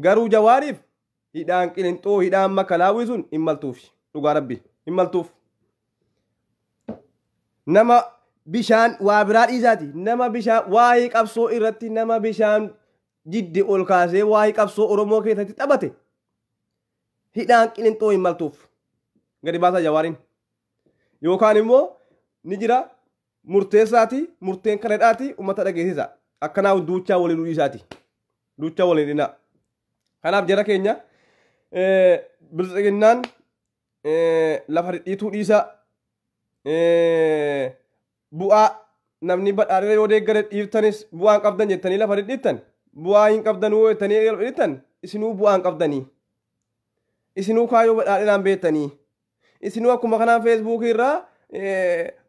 S1: garuu jawaariif hidhaan qilinxoo hidhaan makalaawii sun hin maltuuf dhugaa rabbi hin maltuuf nama bishaan waa biraa dhiisaati nama bishaan waa'ee qabsoo irratti nama bishaan jiddi ol kaasee waa'ee qabsoo oromoo keessatti taphate hidhaan qilinxoo hin maltuuf gadi baasaa jawaariin yookaan immoo ni jira murteessaati murteen kanadhaati ummata dhageessisa akkanaa duuchaa waliin dhiisaati duuchaa waliin dhinaa kanaaf jara keenya biltsiginnaan lafa dhidhiituu dhiisaa bu'aa namni badhaadhee yoo deeggare dhiiftanis bu'aan qabdan jettanii lafa dhidhiittan bu'aa hin qabdanuu jettanii dhidhiittan isinuu bu'aan qabdanii isinuu kaayoo badhaadhinaan beektanii isinuu akkuma kanaan feesbuukii irraa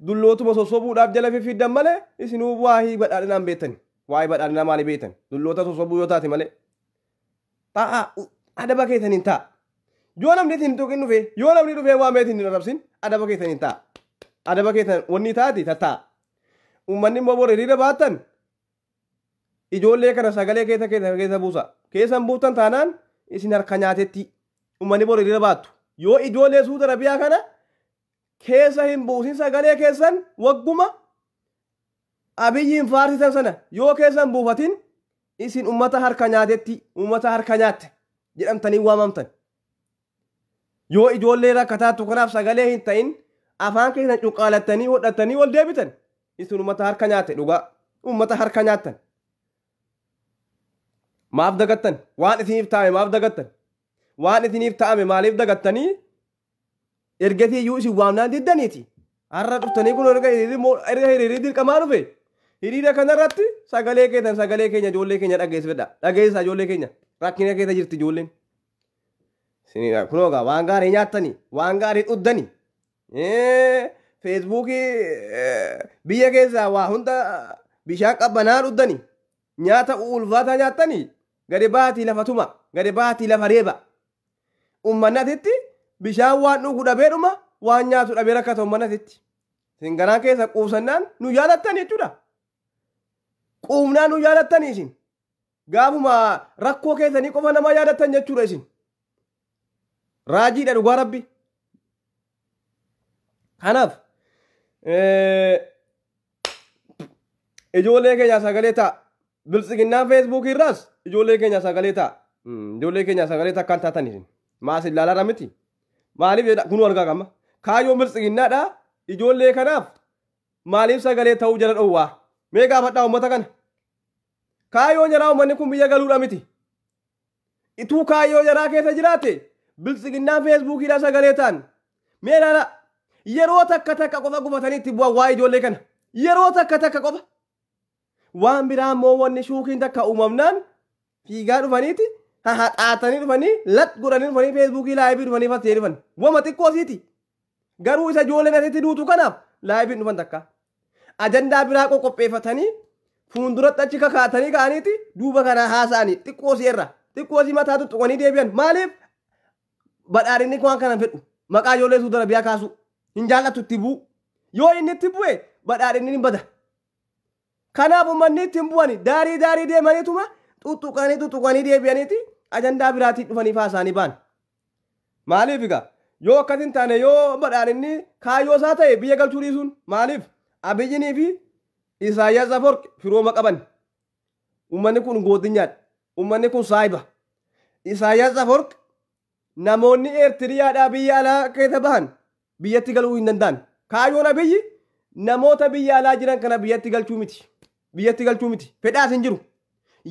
S1: dullootuma sossobuudhaaf jala fifiddan malee isinuu waa'ee badhaadhinaan beektani waa'ee badhaadhinaa maali beektan dulloota sossobuu yoo taate malee ta'a adaba keessaniin ta'a yoo namni isin tuqin dhufe yoo namni dhufe waa meetiin hin arrabsin adaba keessaniin ta'a adaba keessan wanni taati ta'a ummanni immoo bor hiriira baattan ijoollee kana sagalee keessa buusa keessan buutan taanaan isin harka nyaatetti ummanni bor hiriira baattu yoo ijoollee Saudi Arabiyaa kana keessa hin buusin sagalee keessan wagguma abiyyiin faarsisan sana yoo keessan buufatin isin ummata harka nyaatetti ummata harka nyaatte jedhamtanii waamamtan yoo ijoollee rakkataattu kanaaf sagalee hin ta'in afaan keessan cuqqaalattanii hodhattanii ol deebitan isin ummata harka nyaatte dhugaa ummata harka nyaattan maaf dagattan waan isiniif taa'ame maaf dagattan waan isiniif taa'ame maaliif dagattanii ergatii iyyuu isin waamnaan diddaniiti har'a dhuftanii kun erga hiriirii dirqamaa dhufe hiriira kanarratti sagalee keessan sagalee keenya ijoollee keenya dhageessifadha dhageessaa ijoollee keenya rakkina keessa jirti ijoolleen sinidha kunoogaa waan gaarii nyaattanii waan gaarii dhuddanii feesbuukii biyya keessaa waa hunda bishaan qabbanaa dhuddanii nyaata ulfaataa nyaattanii gadi baatii lafa tuma gadi baatii lafa reeba ummannatitti bishaan waan dhugu dhabeedhuma waan nyaatu dhabee rakkata ummannatitti singaraan keessa quusannaan nu jaalattan jechuudha quumnaan nu jaalattan isin gaafuma rakkoo keessanii qofa nama yaadattan jechuudha isin raajiidha dhugaa rabbi kanaaf ijoollee keenya sagalee ta'a biltsiginnaan feesbuukii irraas ijoollee keenya sagalee ta'a ijoollee keenya sagalee ta'a kan taatan isin maas ilaalaa miti maaliif jedha kun argaa qaba kaayyoon biltsiginnaadha ijoollee kanaaf maaliif sagalee ta'uu jala dhowwaa mee gaafadhaa uummata kana kaayyoo jaraa uummanni kun biyya galuudha miti ituu kaayyoo jaraa keessa jiraate biltsiginnaan feesbuukiidha sagalee ta'an mee ilaala yeroo takka qofa gufatanii itti bu'an waa ijoollee kana yeroo takka qofa waan biraa immoo wanni shuukiin takka uumamnaan fiigaa dhufaniiti haxaatanii dhufanii lat godhanii dhufanii feesbuukii laayivii dhufanii fattee dhufan wama xiqqoosiiti garuu isa ijoolleen asitti duutu kanaaf laayiviin dhufan takka ajandaa biraa qoqopheeffatanii fuulduratti achi kakaatanii ka'aniiti duuba kana haasa'anii xiqqoosii irra xiqqoosii mataa tuttuqanii deebi'an maaliif badhaadhinni waan kana fedhu maqaa ijoollee Saudi Arabiyaa kaasu hin jaallatu itti bu'u yoo inni itti bu'e badhaadhinni hin bada kanaaf uummanni itti hin bu'ani daarii deemaniituma tuttuqanii deebi'aniiti ajandaa biraatiin dhufanii faasaanii baan maaliif egaa yoo akkas hin taane yoo badhaadhinni kaayyoo isaa ta'e biyya galchuu dhiisuun maaliif abiyyinii fi Isaayyaas Aforqi firooma qaban uummanni kun gootinyaadha uummanni kun saayiba Isaayyaas Aforqi namoonni Eertiriyaadhaa biyya alaa keessa bahan biyyatti galuu hin danda'an kaayyoon abiyyi namoota biyya alaa jiran kana biyyatti galchuu miti fedhaas hin jiru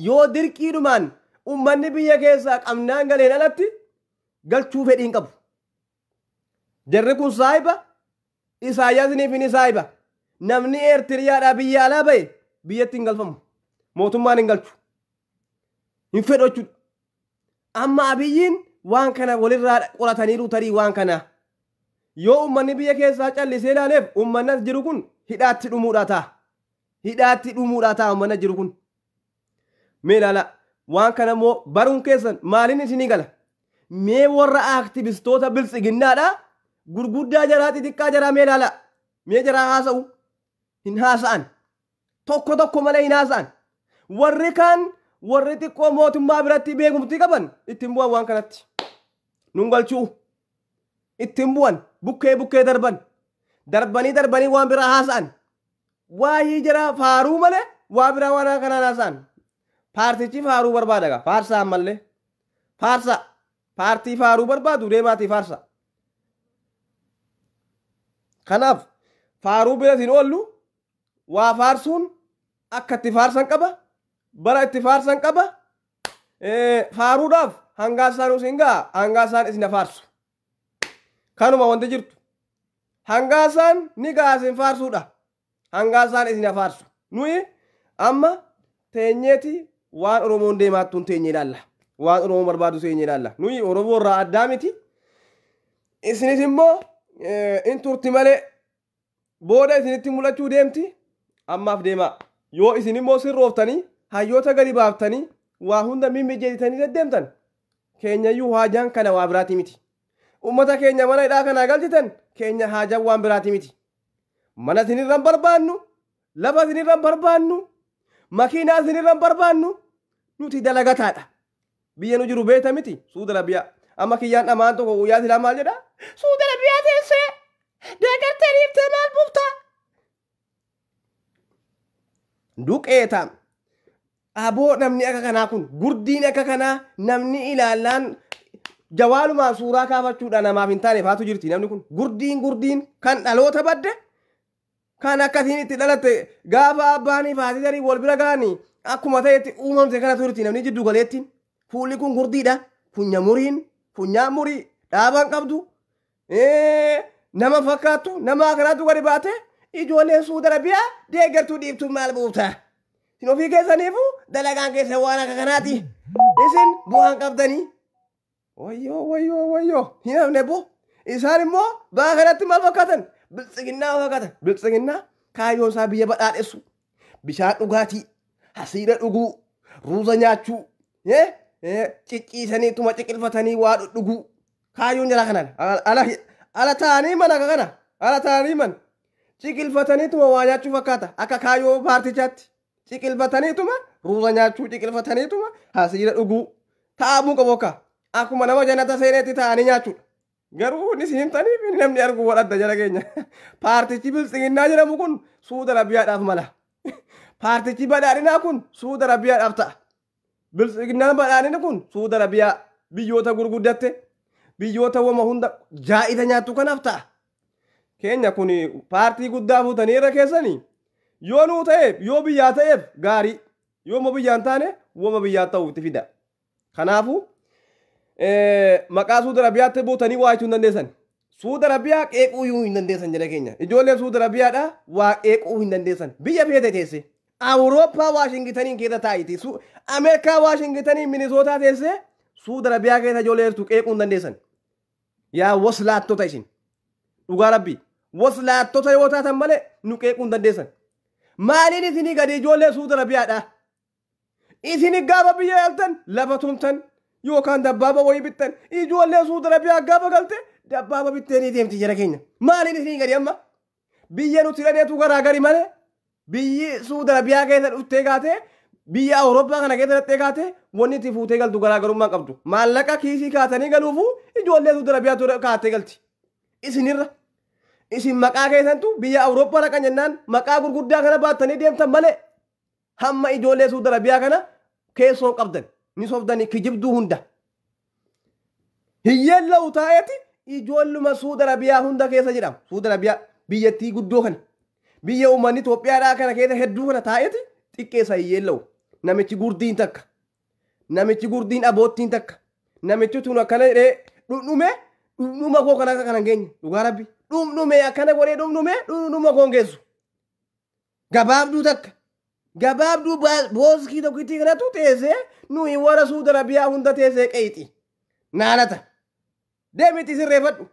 S1: yoo dirqiidhumaan uummanni biyya keessaa qabnaan galeen alatti galchuu fedhii hin qabu jarri kun saayiba Isaayyaasniif ni saayiba namni Eertiriyaadhaa biyya alaa ba'e biyyatti hin galfamu mootummaan hin galchu hin fedhu jechuudha amma abiyyiin waan kana walirraa qorataniiru tarii waan kana yoo uummanni biyya keessaa callisee ilaaleef uummanni as jiru kun hidhaatti dhumuudhaa ta'a uummanni as jiru kun mee ilaala waan kana immoo baruun keessan maaliin isinii gala mee warra aaktivistoota biltsiginnaadhaa gurguddaa jaraa xixiqqaa jaraa mee ilaala mee jaraa haasa'u hin haasa'an tokko malee hin haasa'an warri kaan warri xiqqoo mootummaa biratti beekumtii qaban ittiin bu'an waan kanatti nun galchuu ittiin bu'an bukkee darbanii waan biraa haasa'an waa'ee jira faaruu malee waa biraa waan kanaan haasa'an paartichi faaruu barbaada faarsaa ammallee paartii faaruu barbaadu deemaatii faarsa kanaaf faaruu biratiin oollu waa faarsuun akka itti faarsan qaba bara itti faarsan qaba faaruudhaaf hangaasaan isin ga'a hangaasaan isin faarsu kanuma wanti jirtu hangaasaan ni ga'a isin faarsuudha hangaasaan isin faarsu nuyi amma teenyeeti waan oromoon deemaattuun teenye ilaalla waan oromoon barbaadu teenye ilaalla nuyi oromoo irraa addaa miti isinis immoo in turti malee booda isinitti mul'achuu deemti ammaaf deemaa yoo isin immoo sirrooftanii hayyoota gadi baaftanii waa hunda mimmijeessitanii deddeemtan keenyayyuu haajaan kana waa biraatii miti ummata keenya mana hidhaa kanaa galchitan keenya haajaan waan biraatii miti mana isinirran barbaannu lafa isinirran barbaannu makiinaa isinirra barbaannu nuti dalagataadha. Biyya nu jiru beekta miti Suudi Arabiyaa. Amma kiyyaan dhamaan tokko guyyaa silaa maal jedhaa? Suudi Arabiyaa teessee deeggartee dhiiftee maal buuftaa? Duqeetaan aboo namni akka kanaa kun gurdiin akka kanaa namni ilaallaan jawaalumaan suuraa kaafachuudhaan namaaf hin taane faatu jirti namni kun gurdiin kan dhaloota badde kan akkasiin itti dhalatte gaafa abbaanii faati tarii wal bira ga'anii akkuma ta'etti uumamte kana turti namni jiddu galeettiin fuulli kun gurdiidha funyaan murii dhaabaan qabdu nama fakkaattu nama akkanaatu gadi baate ijoolleen Suudi Arabiyaa deeggartuu dhiiftuu maal buuftaa? Isin ofii keessaniifuu dalagaan keessa waan akka kanaati. Isin bu'aan qabdanii. Wayyoo. Hin hafne boo. Isaan immoo baa kanatti maal fakkaatan? Biltsiginnaa fakkaatan. Biltsiginnaa kaayyoon isaa biyya badhaadhessu. Bishaan dhugaatii, hasiida dhuguu, ruuza nyaachuu, cicciisaniituma ciqilfatanii waa dhuguu. Kaayyoon jala kanaan. Ala taa'anii mana akka kana. Ala taa'anii mana. Ciqilfataniituma waa nyaachuu fakkaata. Akka kaayyoo paartichaatti. Ciqilfataniituma ruuza nyaachuu ciqilfataniituma hasiida dhuguu. Taa'amuu qabu akka. Akkuma nama jannata seeneetti taa'anii nyaachuudha. Garuu ni himtaniif namni argu wadhadda jala keenya. Paartichi biltsiginnaa jedhamu kun Suudi Arabiyaadhaaf mala. Paartichi badhaadhinaa kun Suudi Arabiyaadhaaf ta'a. Biltsiginnaan badhaadhina kun Suudi Arabiyaa biyyoota gurguddatte biyyoota wama hunda jaa'ita nyaattu kanaaf ta'a. Keenya kun paartii guddaa fuutanii irra keessanii yoo nuu ta'eef yoo biyyaa ta'eef gaarii yoo ma biyyaan taane wama biyyaa ta'u itti fida. Kanaafuu maqaa Suudi Arabiyaatti buutanii waa jechuun dandeessan. Suudi Arabiyaa qeequu hin dandeessan jedha keenya. Ijoolleen Suudi Arabiyaadhaa waa qeequu hin dandeessan. Biyya feete teesse. Awurooppaa Waashingitaniin keessa taa'iti. Ameerikaa Waashingitaniin Minisootaa teessee Suudi Arabiyaa keessa ijoollee jirtu qeequu hin dandeessan. Yaa waslaattota isin. Dhugaa Rabbii. Waslaattota yoo taatan malee nu qeequu hin dandeessan. Maaliin isinii gadi ijoollee Suudi Arabiyaadhaa? Isin gaafa biyya yaaltan lafa tumtan. Yookaan dabbaaba wayii bittan ijoollee Suudi Arabiyaa gaafa galte dabbaaba bitteenii deemti jara keenya. Maaliin isinii gadi amma? Biyya nuti dhaneetu garaagari malee biyyi Suudi Arabiyaa keessa dhuftee gaatee biyya Awurooppaa kana keessa dhattee gaatee wanni itti fuutee galtu garaagarummaa qabdu. Maallaqa kiisii kaatanii galuufu ijoollee Suudi Arabiyaa kaatee galti. Isinirra. Isin maqaa keessantu biyya Awurooppaa dhaqan jennaan maqaa gurguddaa kana baattanii deemtan malee hamma ijoollee Suudi Arabiyaa kana keessoon qabdan. Ni soofdanii kijibduu hunda. Hiyyeella'u taa'eeti ijoolluma Suudi Arabiyaa hunda keessa jedhama. Suudi Arabiyaa biyyattii guddoo kana. Biyya uummanni Itoophiyaadhaa kana keessa hedduu kana taa'eeti xiqqeessa hiyyeella'u. Namichi gurdiin takka. Namichi gurdiin aboottiin takka. Namichi tun akkana jedhee dhumdhuma koo kana hin geenye. Dhugaa Rabbi. Dhumdhumee akkana godhee dhumdhuma koo hin geessu. Gabaabduu takka. Gabaabduu booskii tokkittii kanatu teessee nuyi warra Suudi Arabiyaa hunda teessee qeexi. Naalata. Deemiti sirreeffadhu.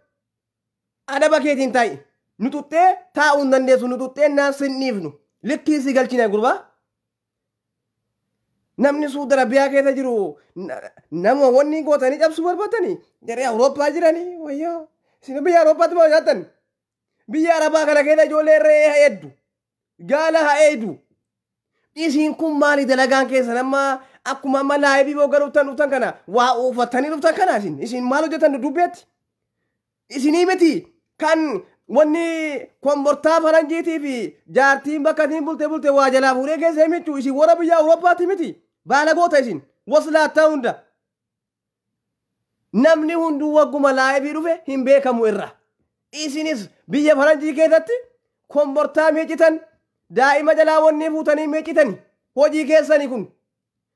S1: Adaba keetiin taa'i. Nu tuttee taa'uu hin dandeessu. Nu tuttee naan sinniifnu. Likkii si galchina gurbaa. Namni Suudi Arabiyaa keessa jiru nama wanni gootanii cabsuu barbaadanii jaree Awurooppaa jiranii wayyoo. Isin biyya Awurooppaatti moo nyaattan? Biyya Arabaa kana keessa ijoollee re'ee haa eeddu. Gaala haa eedu. Isin kun maali dalagaan keessan amma akkuma amma laayivii booga dhuftan kana waa uffatanii dhuftan kana isin maal hojjetan dubbeetti? Isinii miti kan wanni kombortaa faranjiitii fi jaartiin bakkatiin bulte waa jalaa fuudhee geessee michuu isin warra biyya Awurooppaatti miti baala goota isin waslaattaa hunda. Namni hunduu wagguma laayivii dhufe hin beekamu irra. Isinis biyya faranjii keessatti kombortaa miicitan. Daa'ima jalaa wanni fuutanii meeqitanii hojii keessanii kun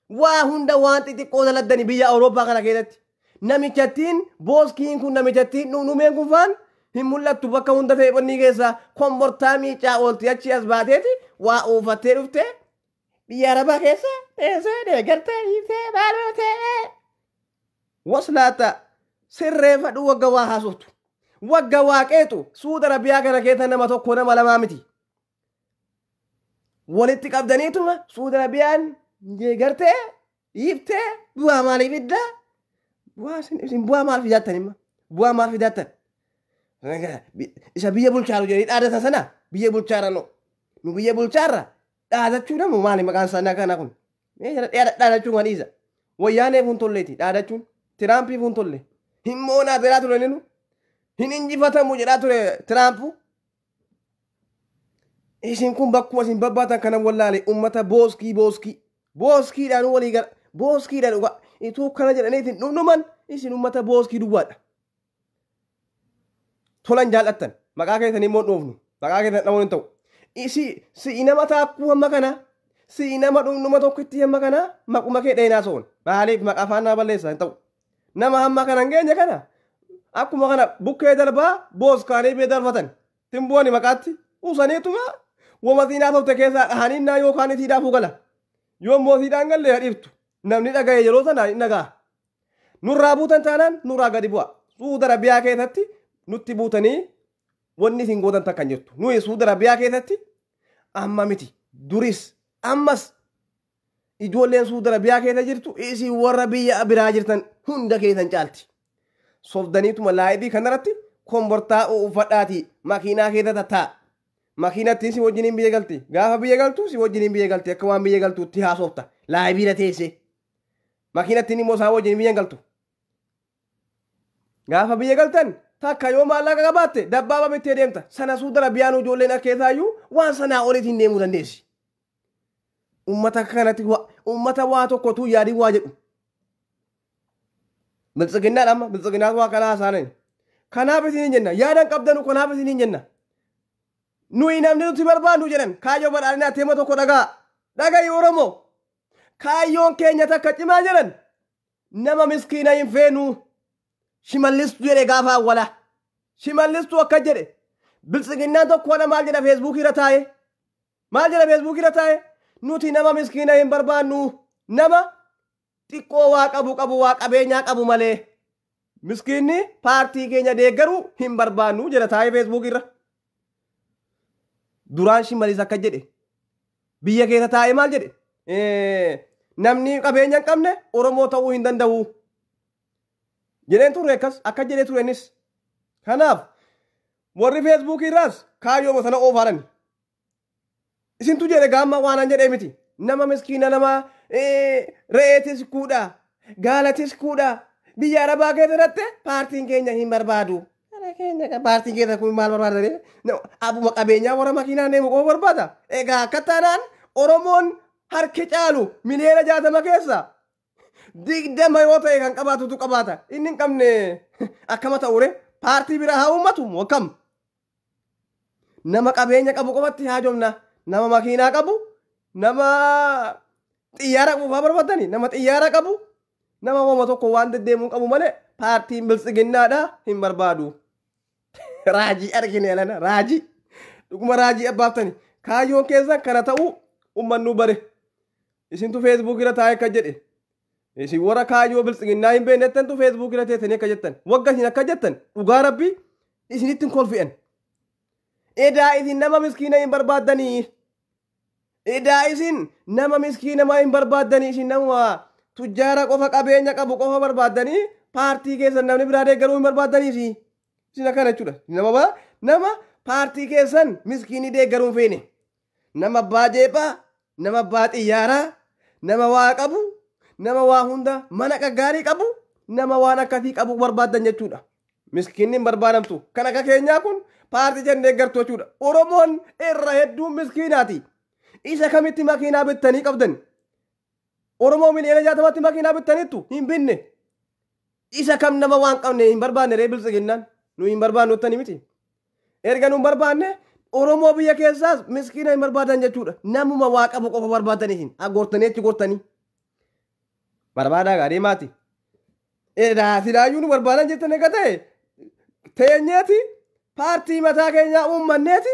S1: waa hunda waan xixiqqoo daladdanii biyya Awurooppaa kana keessatti namichattiin booskiin kun namichattiin dhumeen kun faan hin mul'attu bakka hunda ta'e wanni keessaa kombortaa miicaa oolti achi as baateeti waa uufattee dhuftee biyya Arabaa keessa teessee deeggartee hiiftee maaloo ta'e waslaata sirreeffadhu wagga waa haasoftu wagga waa qeexu Suudi Arabiyaa kana keessa nama tokko nama lamaa miti. Walitti qabdaniituma Suudi Arabiyaan deeggartee hiiftee bu'aa maalii fiddaa? Bu'aa maal fidaattan imma? Bu'aa maal fidaattan? Isa biyya bulchaaru jedhanii dhaadatan sana biyya bulchaara nu biyya bulchaarra dhaadachuu namu maali maqaan isaa kana kun dhaadachuu kan dhiisa wayyaanee fuun tolleeti dhaadachuun Tiraampii fuun tolle himmoo naa jedhaa ture ninu hin injifatamu jedhaa ture Tiraampu isin kun bakkuma isin babbaatan kana wallaale ummata booskiidhaan walii gara booskiidhaan dhugaa ituu kana jedhaniitiin dhumnuman isin ummata booskii duwwaadha tolan jaallattan maqaa keessanii immoo dhoofnu maqaa keessan dhamuun hin ta'u si nama taakkuu hamma kana si nama dhumnuma tokkitti hamma kana maquma kee dheenaa soon maaliif maqaa faannaa balleessa hin ta'u nama hamma kana hin geenye kana akkuma kana bukkee darbaa booskaanii bee darbatan timbooni maqaatti usaniituma wama siinaa tofte keessaa dhahaninnaa yookaan isiidhaafuu gala yoommoo siidhaan gallee hadhiiftu namni dhaga'e yeroo sana hin dhagaa nurraa buutan taanaan nurraa gadi bu'a Suuda Arabiyaa keessatti nutti buutanii wanni isin gootan takkan jirtu nuyi Suuda Arabiyaa keessatti amma miti duris ammas ijoolleen Suuda Arabiyaa keessa jirtu isin warra biyya biraa jirtan hunda keessan caalti sobdaniituma laayidii kanarratti kombortaa uffadhaati makiinaa keessa tatta'a makiinatti si wajjiniin biyya galti gaafa biyya galtu si wajjiniin biyya galti akka waan biyya galtuutti haasofta laayibiira teessee makiinatti immoo isaa wajjiniin biyya galtu gaafa biyya galtan takka yoo maallaqa qabaatte dabbaaba bittee deemta sana Suuda Arabiyaan ijoolleen akkeessaayyuu waan sanaa oliitiin deemuu dandeessi ummata kanatti ummata waa tokkotu yaadii waa jedhu biltsiginnaadha amma biltsiginnaatu waa kana haasaanan kanaaf isin hin jenna yaadan qabdanu kanaaf isin hin jenna nuyi namni nuti barbaannu jedhan kaayyoo badhaadhinaa teema tokko dhaga'i Oromoo kaayyoon keenya takka cimaa jedhan nama miskiina hin feenu shimallistu jedhe gaafa awwala shimallistu akka jedhe biltsiginnaan tokkodha maal jedha feesbuukii irra taa'e nuti nama miskiina hin barbaannu nama xiqqoo waa qabu waa qabeenyaa qabu malee miskiinni paartii keenya deeggaruu hin barbaannu jedha taa'e feesbuukii irra duraan shimallis akka jedhe biyya keessa taa'e maal jedhe namni qabeenya hin qabne Oromoo ta'uu hin danda'u jedheen turre akkas akka jedhee turenis kanaaf warri feesbuukii irraas kaayyoo sana oofaaran isintu jedhe gaamma waanan jedhee miti nama miskiina nama re'eetis kuudha gaalatis kuudha biyya Arabaa keessatti paartiin keenya hin barbaadu paartiin keessa kun maal barbaada abuma qabeenyaa warra makiinaa deemu qofa barbaada egaa akka taanaan Oromoon harki caalu miliyoona 60 keessa 20 yoo ta'e kan qabaatutu qabaata inni hin qabne akkama ta'ure paartii biraa haa uummatu akkam nama qabeenya qabu qofatti haa jomna nama makiinaa qabu nama xiyyaara qofaa barbaadani nama xiyyaara qabu nama wama tokko waan deddeemuu qabu malee paartiin biltsiginnaadha hin barbaadu raajii argine alana raajii dhuguma raajii abbaaftani kaayyoon keessan kana ta'uu ummannuu bare isintu feesbuuk irra taa'e akka jedhe isin warra kaayyoo biltsiginnaa hin beeknettantu feesbuuk irra teessanii akka jettan wagga isin akka jettan dhugaa rabbii isinitti hin kolfi'an edaa isin nama miskiina hin barbaaddanii edaa isin nama miskiina hin barbaaddanii isin nama tujjaara qofa qabeenya qabu qofa barbaaddanii paartii keessan namni biraa deeggaruu hin barbaaddaniifi isin akkana jechuudha nama paartii keessan miskiinii deeggaruu hin feene nama abbaa jeephaa nama abbaa xiyyaaraa nama waa qabu nama waa hunda mana qaggaarii qabu nama waan akkasii qabu barbaaddan jechuudha miskiinni hin barbaadamtu kan akka keenyaa kun paartii jan deeggartu jechuudha Oromoon irra hedduun miskiinaati isa kamitti makiinaa bittanii qabdan Oromoo miliyoona 60tti makiinaa bittaniittu hin binne isa kam nama waan qabne hin barbaanne ree biltsiginnaan nu hin barbaannu jettanii miti erga nu hin barbaanne Oromoo biyya keessaas miskiina hin barbaadan jechuudha namuma waa qabu qofa barbaadaniihin aggoortanii achi gortanii barbaadaa gaarii maati sidaayyuu nu barbaadan jettan eega ta'e teenyeeti paartii mataa keenyaa uummanneeti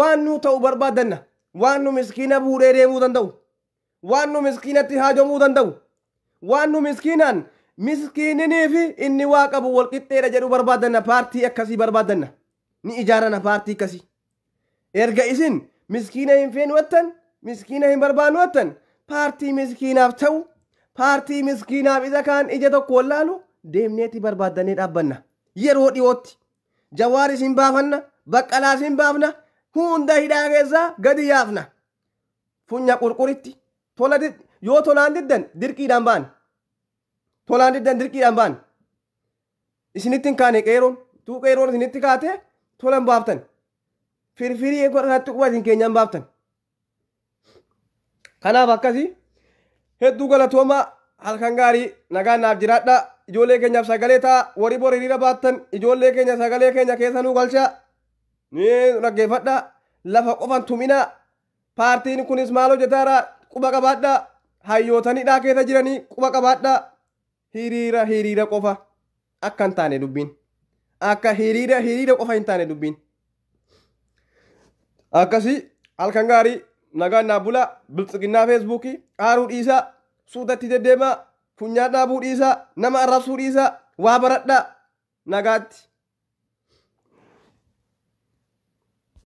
S1: waan nu ta'u barbaadanna waan nu miskiina fuudhee deemuu danda'u waan nu miskiinatti haajomuu danda'u waan nu miskiinaan miskiininii fi inni waa qabu wal qixxeedha jedhu barbaadanna paartii akkasii barbaadanna ni ijaarana paartii akkasii erga isin miskiina hin feenu wattan miskiina hin barbaannu wattan paartii miskiinaaf ta'u paartii miskiinaaf isa kaan ija tokko wallaalu deemneeti barbaaddannee dhaabbanna yeroo dhiyootti Jawaaris hin baafanna Baqqalaas hin baafna hunda hidhaa keessaa gadi yaafna funya qurquritti yoo tolaan diddan dirqiidhaan ba'an. Tolaan diddan dirqiidhaan ba'an. Isinittiin kaane qeeroon qeeroon isinitti kaatee tolan baaftan. Firfirii irratti qubatiin keenyaan baaftan. Kanaaf akkasii hedduu galatoomaa halkan gaarii nagaan naaf jiraadha. Ijoollee keenyaaf sagalee ta'a. Warri bor hiriira baattan ijoollee keenya sagalee keenya keessa nuu galchaa. Ni dhaggeeffadha. Lafa qofan tuminaa. Paartiin kunis maal hojjetaara quba qabaadha. Hayyootanidhaa keessa jiranii quba qabaadha. Hiriira qofa akka hin taane dubbiin. Akka hiriira qofa hin taane dubbiin. Akkasii halkan gaarii nagaan naaf bulaa. Biltsiginnaa feesbuukii aaruu dhiisaa. Suutatti deddeemaa. Funyaan dhaabuu dhiisaa. Nama arrabsuu dhiisaa. Waa baradhaa. Nagaatti.